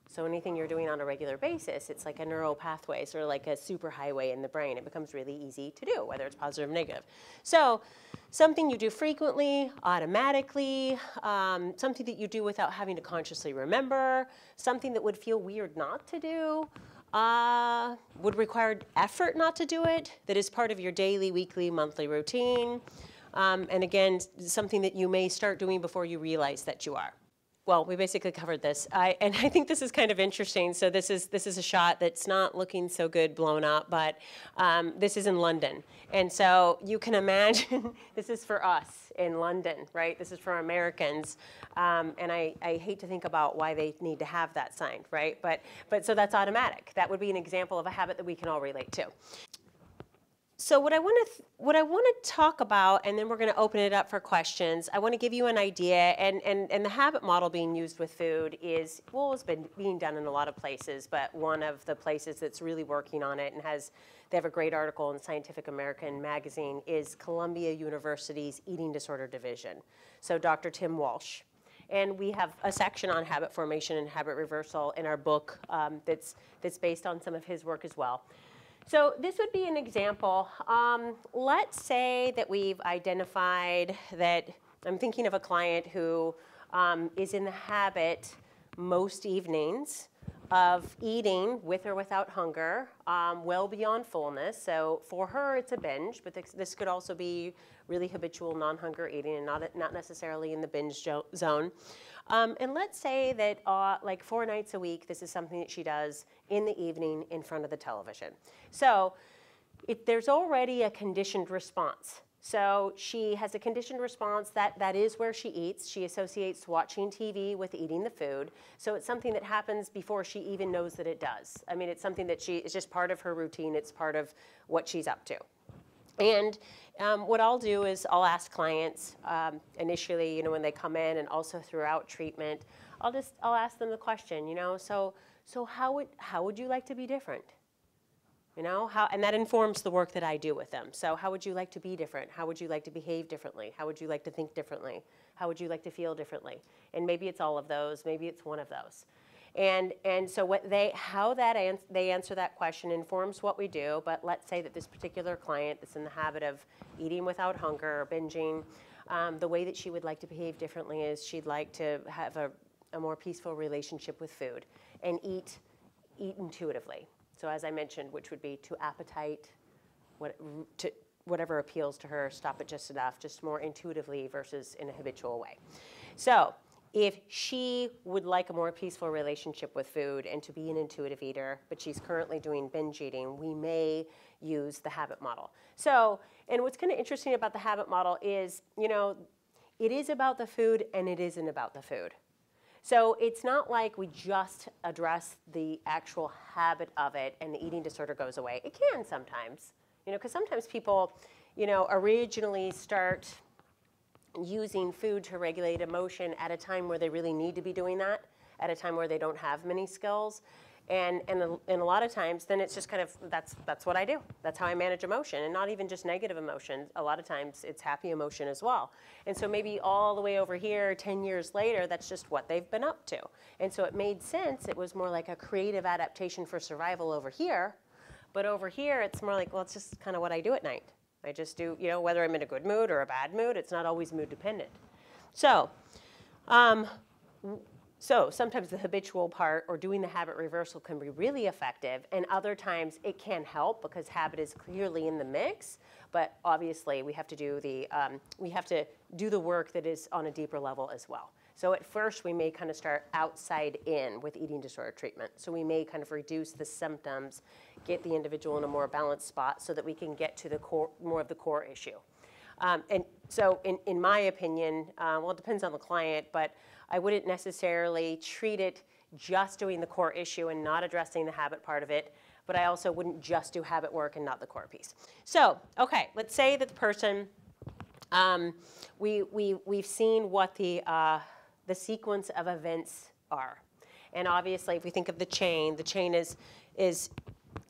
So anything you're doing on a regular basis, it's like a neural pathway, sort of like a superhighway in the brain. It becomes really easy to do, whether it's positive or negative. So something you do frequently, automatically, something that you do without having to consciously remember, something that would feel weird not to do, would require effort not to do it, that is part of your daily, weekly, monthly routine. And again, something that you may start doing before you realize that you are. Well, we basically covered this. And I think this is kind of interesting. So this is a shot that's not looking so good blown up, but this is in London. And so you can imagine, this is for us in London, right? This is for Americans. And I hate to think about why they need to have that sign, right? But so that's automatic. That would be an example of a habit that we can all relate to. So what I want to talk about, and then we're going to open it up for questions. I want to give you an idea, and the habit model being used with food is, well, it's been being done in a lot of places, but one of the places that's really working on it and they have a great article in Scientific American magazine is Columbia University's Eating Disorder Division. So Dr. Tim Walsh. And we have a section on habit formation and habit reversal in our book that's based on some of his work as well. So this would be an example. Let's say that we've identified that, I'm thinking of a client who is in the habit most evenings of eating with or without hunger, well beyond fullness. So for her, it's a binge, but this could also be really habitual non-hunger eating and not necessarily in the binge zone. And let's say that like 4 nights a week, this is something that she does in the evening in front of the television. So there's already a conditioned response. So she has a conditioned response that is where she eats. She associates watching TV with eating the food. So it's something that happens before she even knows that it does. I mean, it's something that it's just part of her routine. It's part of what she's up to. And what I'll do is I'll ask clients initially, when they come in, and also throughout treatment, I'll ask them the question, so how would you like to be different? And that informs the work that I do with them. So how would you like to be different? How would you like to behave differently? How would you like to think differently? How would you like to feel differently? And maybe it's all of those. Maybe it's one of those. And so how they answer that question informs what we do. But let's say that this particular client that's in the habit of eating without hunger or binging, the way that she would like to behave differently is she'd like to have a more peaceful relationship with food and eat intuitively. So as I mentioned, which would be to appetite, whatever appeals to her, stop it just enough, just more intuitively versus in a habitual way. So if she would like a more peaceful relationship with food and to be an intuitive eater, but she's currently doing binge eating, we may use the habit model. So, and what's kind of interesting about the habit model is, it is about the food and it isn't about the food. So it's not like we just address the actual habit of it and the eating disorder goes away. It can sometimes, because sometimes people, originally start using food to regulate emotion at a time where they really need to be doing that, at a time where they don't have many skills. And a lot of times, then it's just kind of, that's what I do. That's how I manage emotion, and not even just negative emotion. A lot of times, it's happy emotion as well. And so maybe all the way over here, 10 years later, that's just what they've been up to. And so it made sense. It was more like a creative adaptation for survival over here. But over here, it's more like, well, it's just kind of what I do at night. I just do, whether I'm in a good mood or a bad mood, it's not always mood dependent. So, So sometimes the habitual part or doing the habit reversal can be really effective, and other times it can help because habit is clearly in the mix. But obviously, we have to do the work that is on a deeper level as well. So at first, we may kind of start outside in with eating disorder treatment. So we may kind of reduce the symptoms, get the individual in a more balanced spot so that we can get to the core, more of the core issue. And so in my opinion, well, it depends on the client, but I wouldn't necessarily treat it just doing the core issue and not addressing the habit part of it, but I also wouldn't just do habit work and not the core piece. So, okay, let's say that the person, we've seen what the sequence of events are. And obviously, if we think of the chain is,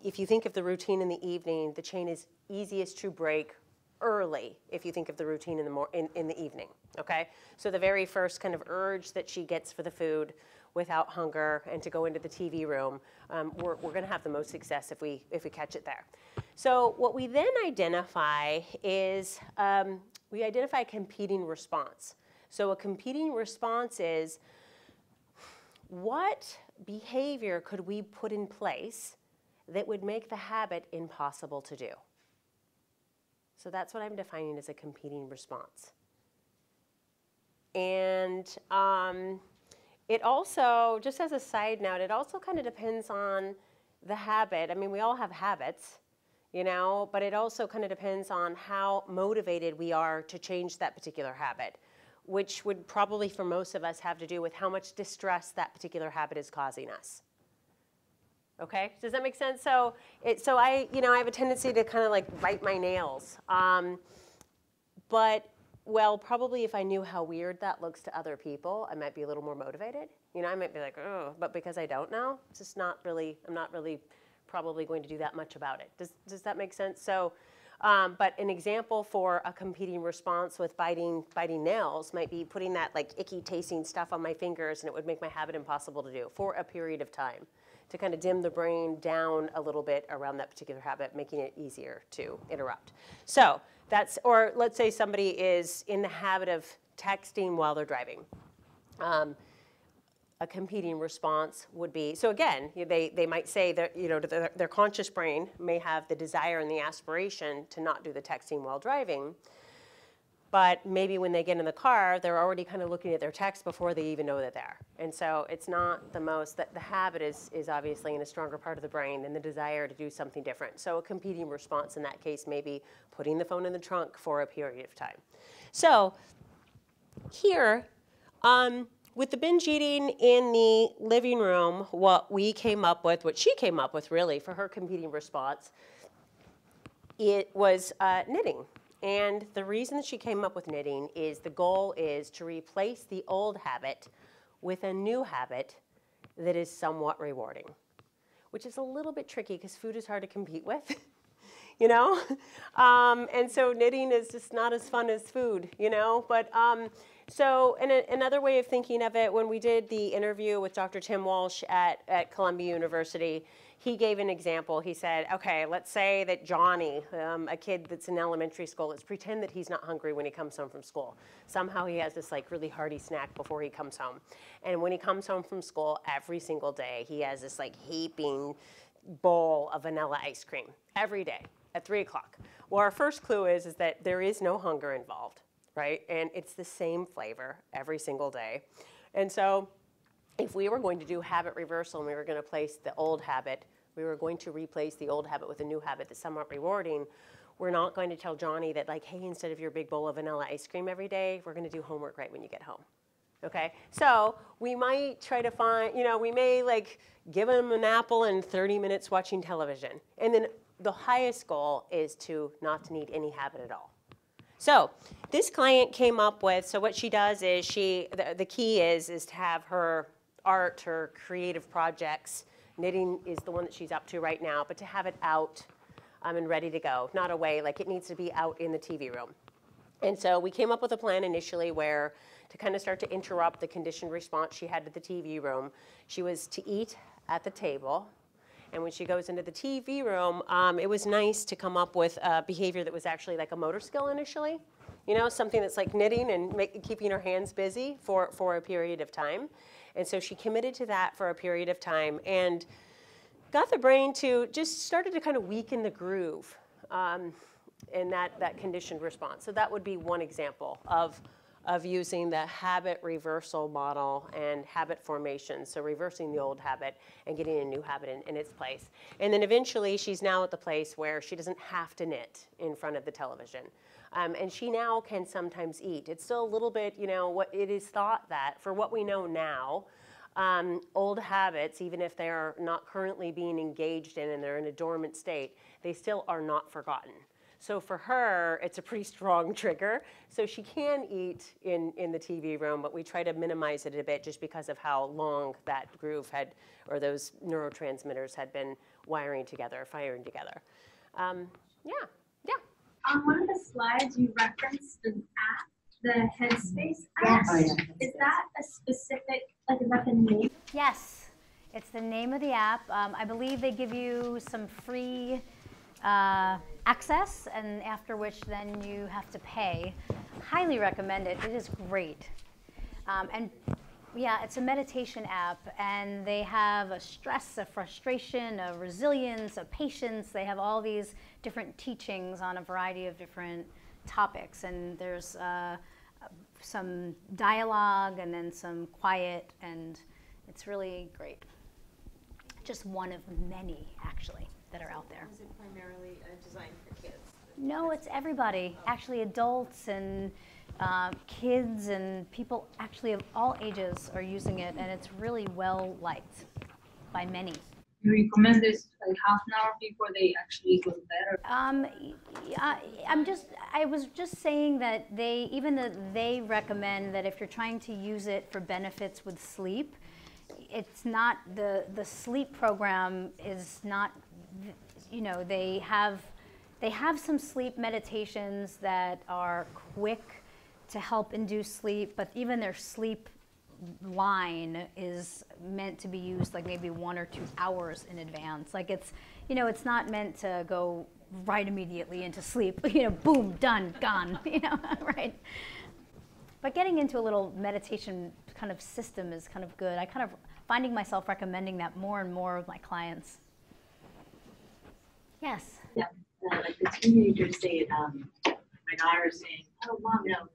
if you think of the routine in the evening, the chain is easiest to break early if you think of the routine in the evening, okay? So the very first kind of urge that she gets for the food without hunger and to go into the TV room, we're going to have the most success if we catch it there. So what we then identify is we identify a competing response. So a competing response is what behavior could we put in place that would make the habit impossible to do? So that's what I'm defining as a competing response. And it also, just as a side note, it also kind of depends on the habit. I mean, we all have habits, but it also kind of depends on how motivated we are to change that particular habit, which would probably for most of us have to do with how much distress that particular habit is causing us. Okay, does that make sense? So I have a tendency to kind of like bite my nails. But probably if I knew how weird that looks to other people, I might be a little more motivated. I might be like, oh, but because I don't know, it's just not really, I'm not really probably going to do that much about it. Does that make sense? So, but an example for a competing response with biting nails might be putting that like icky tasting stuff on my fingers, and it would make my habit impossible to do for a period of time, to kind of dim the brain down a little bit around that particular habit, making it easier to interrupt. So that's, or let's say somebody is in the habit of texting while they're driving. A competing response would be, so again, they might say that, their conscious brain may have the desire and the aspiration to not do the texting while driving, but maybe when they get in the car, they're already kind of looking at their text before they even know they're there. And so it's not the most, that the habit is obviously in a stronger part of the brain than the desire to do something different. So a competing response in that case may be putting the phone in the trunk for a period of time. So here, with the binge eating in the living room, what she came up with really for her competing response, it was knitting. And the reason that she came up with knitting is the goal is to replace the old habit with a new habit that is somewhat rewarding, which is a little bit tricky because food is hard to compete with, and so knitting is just not as fun as food, but so another way of thinking of it, when we did the interview with Dr. Tim Walsh at Columbia University, he gave an example. He said, okay, let's say that Johnny, a kid that's in elementary school, let's pretend that he's not hungry when he comes home from school. Somehow he has this like really hearty snack before he comes home. And when he comes home from school every single day, he has this like heaping bowl of vanilla ice cream every day at 3 o'clock. Well, our first clue is that there is no hunger involved, right? And it's the same flavor every single day. And so if we were going to do habit reversal and we were going to place the old habit, we were going to replace the old habit with a new habit that's somewhat rewarding, we're not going to tell Johnny that like, hey, instead of your big bowl of vanilla ice cream every day, we're going to do homework right when you get home. Okay, so we might try to find, we may like give him an apple and 30 minutes watching television. And then the highest goal is to not to need any habit at all. So this client came up with, so what she does is the key is to have her art, her creative projects, knitting is the one that she's up to right now, but to have it out and ready to go, not away, like it needs to be out in the TV room. And so we came up with a plan initially where to kind of start to interrupt the conditioned response she had to the TV room, she was to eat at the table. And when she goes into the TV room, it was nice to come up with a behavior that was actually like a motor skill initially. Something that's like knitting and keeping her hands busy for a period of time. And so she committed to that for a period of time and got the brain to just started to kind of weaken the groove in that conditioned response. So that would be one example of using the habit reversal model and habit formation, so reversing the old habit and getting a new habit in its place. And then eventually she's now at the place where she doesn't have to knit in front of the television. And she now can sometimes eat. It's still a little bit, what it is thought that, for what we know now, old habits, even if they are not currently being engaged in and they're in a dormant state, they still are not forgotten. So for her, it's a pretty strong trigger. So she can eat in the TV room, but we try to minimize it a bit just because of how long that groove or those neurotransmitters had been firing together. On one of the slides, you referenced an app, the Headspace app. Oh, yeah. Is that a specific, is that the name? Yes, it's the name of the app. I believe they give you some free access, and after which then you have to pay. Highly recommend it. It is great. And yeah, it's a meditation app, and they have a stress, a frustration, a resilience, a patience. They have all these different teachings on a variety of different topics, and there's some dialogue and then some quiet, and it's really great. Just one of many, actually, that are out there. Is it primarily designed for kids? No, it's everybody. Actually, adults and kids and people actually of all ages are using it, and it's really well liked by many. you recommend this like half an hour before they actually go to bed? I was just saying that they recommend that if you're trying to use it for benefits with sleep, it's not the sleep program is not, you know, they have some sleep meditations that are quick to help induce sleep, but even their sleep line is meant to be used like maybe 1 or 2 hours in advance. Like it's, you know, it's not meant to go right immediately into sleep, you know, boom, done, gone, you know, right? But getting into a little meditation kind of system is kind of good. I kind of finding myself recommending that more and more with my clients. Yes? Yeah, like the teenagers say, my daughter's saying, oh, Mom, you know,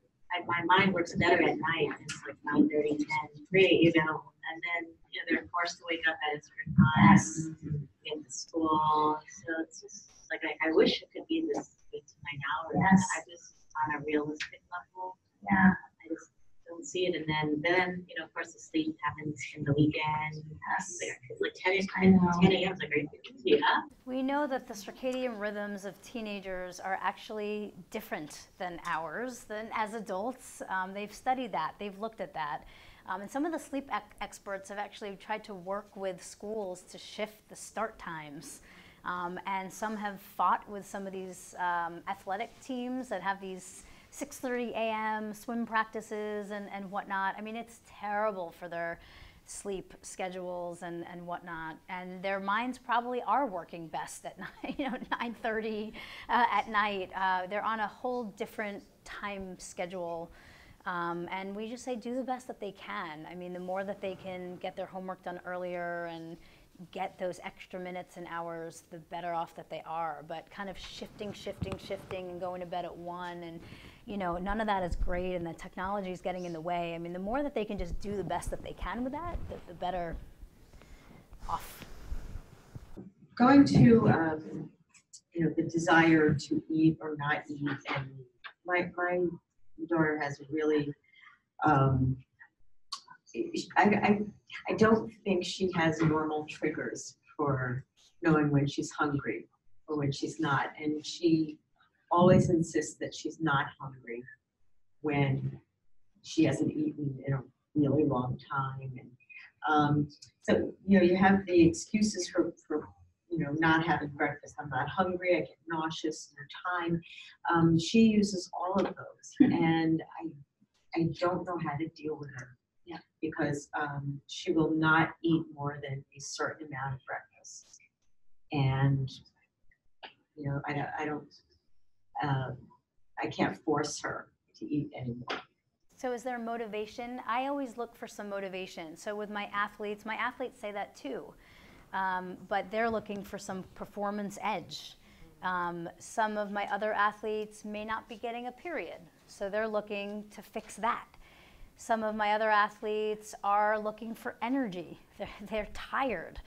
my mind works better at night. It's like 9:30, 10, 3, you know, and then, you know, they're forced to wake up at a certain time in the school. So it's just like, I wish it could be this 8 to 9 hours. I just, on a realistic level, I just don't see it. And then, you know, of course, the sleep happens in the weekend. It's like 10 a.m. It's like, are you kidding me? We know that the circadian rhythms of teenagers are actually different than ours, than as adults. They've studied that, they've looked at that. And some of the sleep experts have actually tried to work with schools to shift the start times. And some have fought with some of these athletic teams that have these 6:30 a.m. swim practices and whatnot. I mean, it's terrible for their sleep schedules and whatnot. And their minds probably are working best at night, you know, 9:30 at night. They're on a whole different time schedule. And we just say do the best that they can. I mean, the more that they can get their homework done earlier and get those extra minutes and hours, the better off that they are. But kind of shifting and going to bed at 1 and, you know, none of that is great, and the technology is getting in the way. I mean, the more that they can just do the best that they can with that, the better off. Going to, you know, the desire to eat or not eat, and my daughter has really, I don't think she has normal triggers for knowing when she's hungry or when she's not, and she always insists that she's not hungry when she hasn't eaten in a really long time. And so, you know, you have the excuses for you know, not having breakfast. I'm not hungry, I get nauseous, no time. She uses all of those, and I don't know how to deal with her. Yeah, because she will not eat more than a certain amount of breakfast, and you know, I can't force her to eat anymore. So is there motivation? I always look for some motivation. So with my athletes say that too, but they're looking for some performance edge. Some of my other athletes may not be getting a period, so they're looking to fix that. Some of my other athletes are looking for energy. They're tired.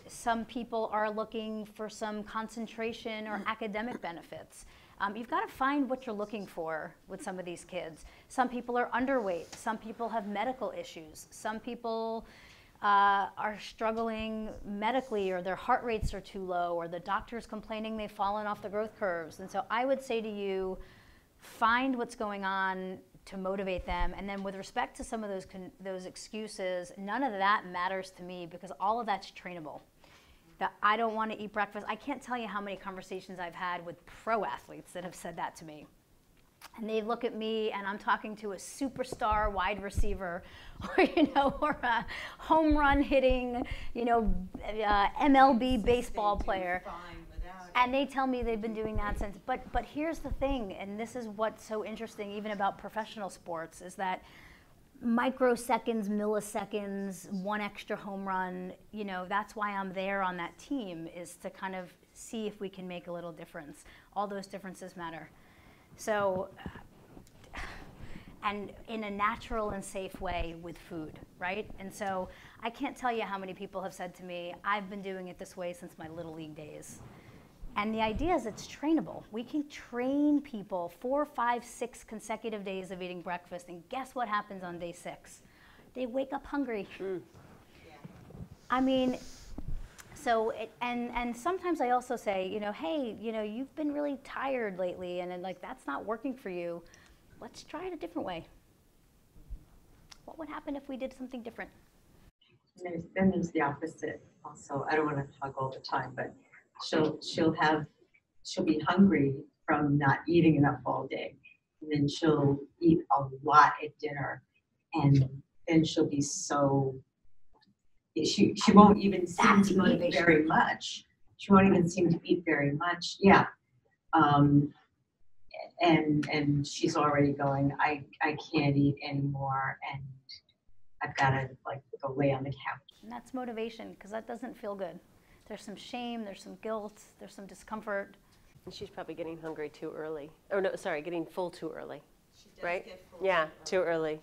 Some people are looking for some concentration or academic benefits. You've got to find what you're looking for with some of these kids. Some people are underweight. Some people have medical issues. Some people are struggling medically, or their heart rates are too low, or the doctor's complaining they've fallen off the growth curves. And so I would say to you, find what's going on to motivate them. And then with respect to some of those excuses, none of that matters to me, because all of that's trainable. That I don't want to eat breakfast. I can't tell you how many conversations I've had with pro athletes that have said that to me. And they look at me and I'm talking to a superstar wide receiver, or, you know, or a home run hitting, you know, MLB baseball player. And they tell me they've been doing that since. But here's the thing, and this is what's so interesting even about professional sports, is that microseconds, milliseconds, one extra home run, you know, that's why I'm there on that team, is to kind of see if we can make a little difference. All those differences matter. So, and in a natural and safe way with food, right? And so I can't tell you how many people have said to me, I've been doing it this way since my Little League days. And the idea is it's trainable. We can train people 4, 5, 6 consecutive days of eating breakfast, and guess what happens on day 6? They wake up hungry. I mean, So, and sometimes I also say, you know, hey, you know, you've been really tired lately, and then, like, that's not working for you. Let's try it a different way. What would happen if we did something different? Then there's the opposite also. I don't want to talk all the time, but she'll be hungry from not eating enough all day. And then she'll eat a lot at dinner. And then she'll be so, she won't even seem That's to eat motivation. very much. She won't even seem to eat very much. Yeah. And she's already going, I can't eat anymore, and I've got to like go lay on the couch. And that's motivation, because that doesn't feel good. There's some shame, there's some guilt, there's some discomfort. And she's probably getting hungry too early. Oh no, sorry, getting full too early. Right? Yeah, too early.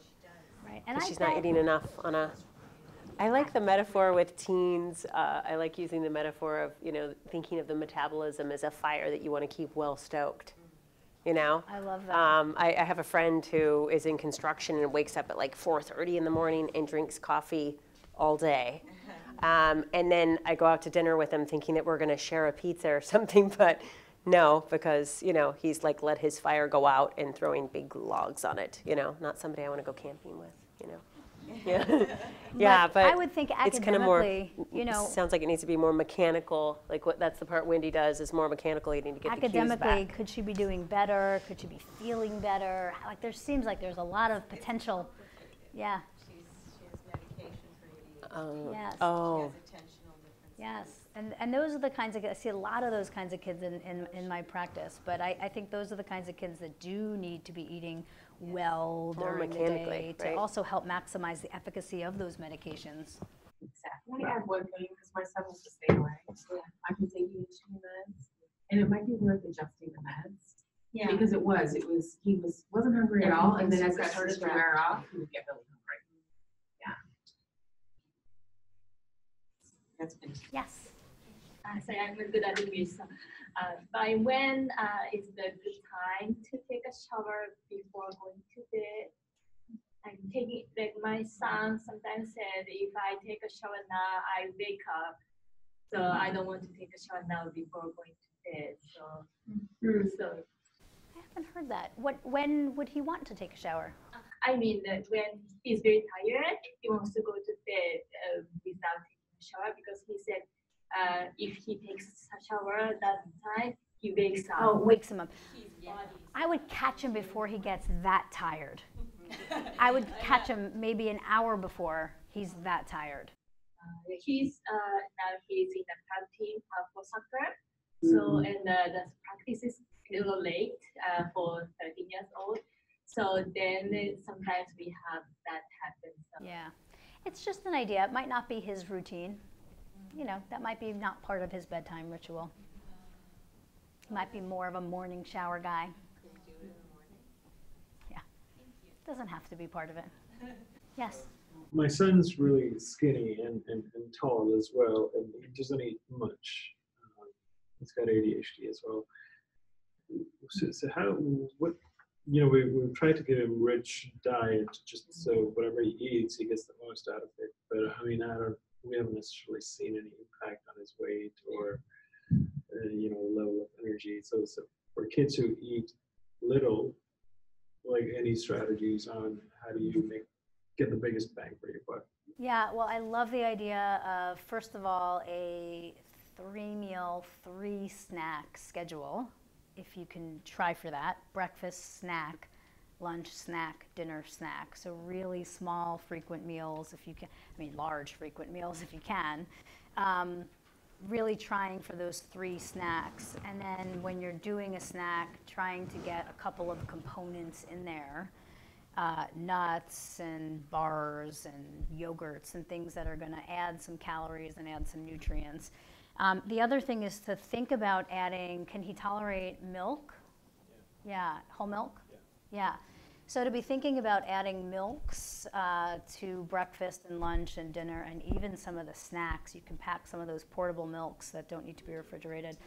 Right. And She's not eating enough on a. I like the metaphor with teens. I like using the metaphor of, you know, thinking of the metabolism as a fire that you want to keep well stoked. You know? I love that. I have a friend who is in construction and wakes up at like 4:30 in the morning and drinks coffee all day. And then I go out to dinner with him thinking that we're going to share a pizza or something, but no, because, you know, he's like let his fire go out and throwing big logs on it, you know, not somebody I want to go camping with, you know. Yeah, yeah, but I would think it's kind of more, academically, you know, sounds like it needs to be more mechanical, like that's the part Wendy does, is more mechanical eating to get the cues academically, back. could she be doing better? Could she be feeling better? Like, there seems like there's a lot of potential. Yeah. She has medication for ADHD. Yes. Oh, Attentional differences. Yes, and those are the kinds of, I see a lot of those kinds of kids in my practice, but I think those are the kinds of kids that do need to be eating well More during the mechanically, day to right? also help maximize the efficacy of those medications. Exactly. Can I add one thing, because my son was the same way. I can take ADHD meds, and it might be worth adjusting the meds. Yeah. Because he wasn't hungry at all, and then as it started to wear off, he would get really hungry. That's been Yes. So I'm good at English. So, by when is the good time to take a shower before going to bed? I'm taking, like my son sometimes said, if I take a shower now, I wake up. So I don't want to take a shower now before going to bed. So I haven't heard that. When would he want to take a shower? I mean that when he's very tired, he wants to go to bed without taking a shower because he said if he takes a shower that time, he wakes up. Oh, wakes him up. I would catch him before he gets that tired. I would catch him maybe an hour before he's that tired. He's now he's in the club team for soccer. So and the practice is a little late for 13 years old. So then sometimes we have that happen. So. Yeah, it's just an idea. It might not be his routine. You know, that might be not part of his bedtime ritual. He might be more of a morning shower guy. Yeah, doesn't have to be part of it. Yes. My son's really skinny and tall as well, and he doesn't eat much. He's got ADHD as well. So how, what, you know, we've tried to give him rich diet just so whatever he eats, he gets the most out of it. But I mean, we haven't necessarily seen any impact on his weight or, you know, level of energy. So for kids who eat little, like any strategies on how do you get the biggest bang for your buck? Yeah, well, I love the idea of, first of all, a 3-meal, 3-snack schedule. If you can try for that, breakfast, snack, lunch, snack, dinner, snack. So really small, frequent meals if you can, I mean large, frequent meals if you can. Really trying for those 3 snacks. And then when you're doing a snack, trying to get a couple of components in there. Nuts and bars and yogurts and things that are going to add some calories and add some nutrients. The other thing is to think about adding, can he tolerate milk? Yeah, whole milk? Yeah. So to be thinking about adding milks to breakfast and lunch and dinner and even some of the snacks. You can pack some of those portable milks that don't need to be refrigerated.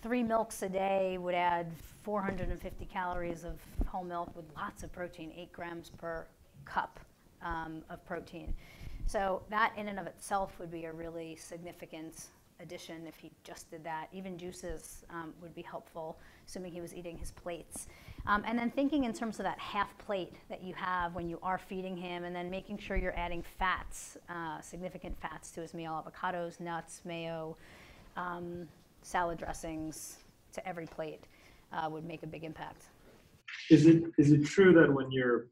3 milks a day would add 450 calories of whole milk with lots of protein, 8 grams per cup of protein. So that in and of itself would be a really significant addition if he just did that. Even juices would be helpful, assuming he was eating his plates. And then thinking in terms of that half plate that you have when you are feeding him, and then making sure you're adding fats, significant fats to his meal, avocados, nuts, mayo, salad dressings to every plate would make a big impact. Is it true that when you're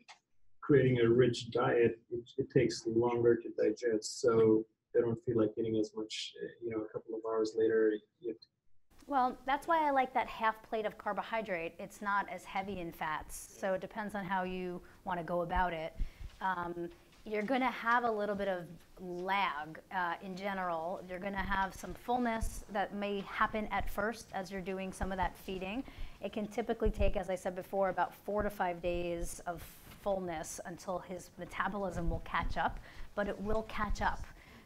creating a rich diet, it takes longer to digest, so they don't feel like eating as much, a couple of hours later? Well, that's why I like that half plate of carbohydrate. It's not as heavy in fats, so it depends on how you want to go about it. You're going to have a little bit of lag in general. You're going to have some fullness that may happen at first as you're doing some of that feeding. It can typically take, as I said before, about 4 to 5 days of fullness until his metabolism will catch up, but it will catch up.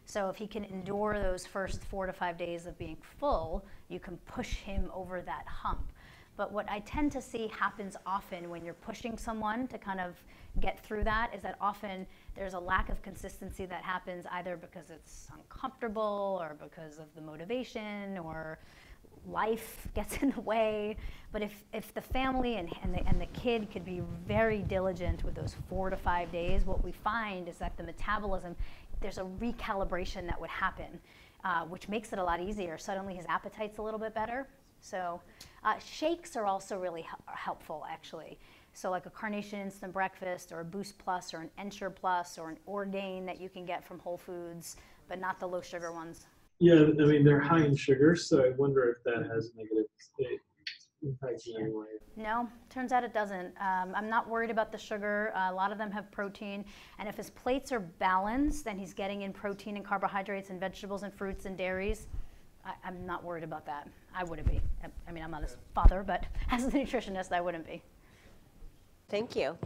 So if he can endure those first 4 to 5 days of being full, you can push him over that hump. But what I tend to see happens often when you're pushing someone to kind of get through that is that often there's a lack of consistency that happens either because it's uncomfortable or because of the motivation or life gets in the way. But if the family and the kid could be very diligent with those 4 to 5 days, what we find is that the metabolism, there's a recalibration that would happen, which makes it a lot easier. Suddenly his appetite's a little bit better. So shakes are also really helpful, actually. So like a Carnation Instant Breakfast or a Boost Plus or an Ensure Plus or an Orgain that you can get from Whole Foods, but not the low sugar ones. Yeah, I mean, they're high in sugar, so I wonder if that has a negative impact in any way. No, turns out it doesn't. I'm not worried about the sugar. A lot of them have protein. And if his plates are balanced, then he's getting in protein and carbohydrates and vegetables and fruits and dairies. I'm not worried about that. I wouldn't be. I mean, I'm not his father, but as a nutritionist, I wouldn't be. Thank you.